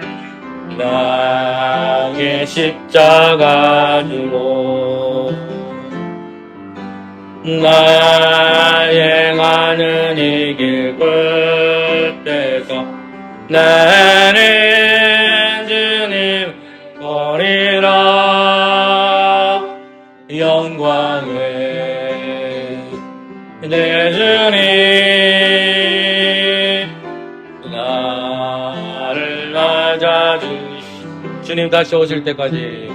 나의 십자가 지고 나 행하는 이 길 끝에서 나는 주님 보리라. 영광의 내 주님 나를 맞아주시. 주님 다시 오실 때까지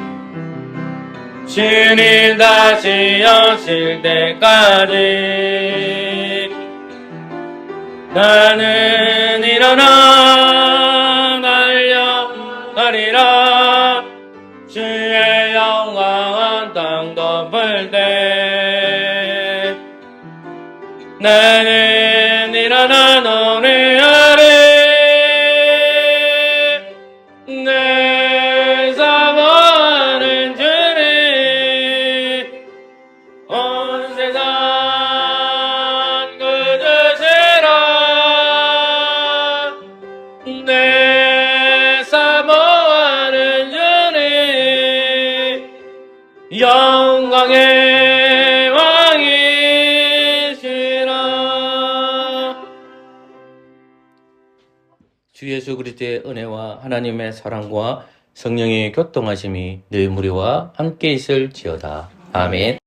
주님 다시 오실 때까지 나는 일어나 달려가리라. 주의 영광은 땅 덮을 때 나는 일어나 노래하리. 내 사모하는 주님 온 세상 그저시라. 내 사모하는 주님 영광의 왕이시라. 주 예수 그리스도의 은혜와 하나님의 사랑과 성령의 교통하심이 너희 무리와 함께 있을지어다. 아멘.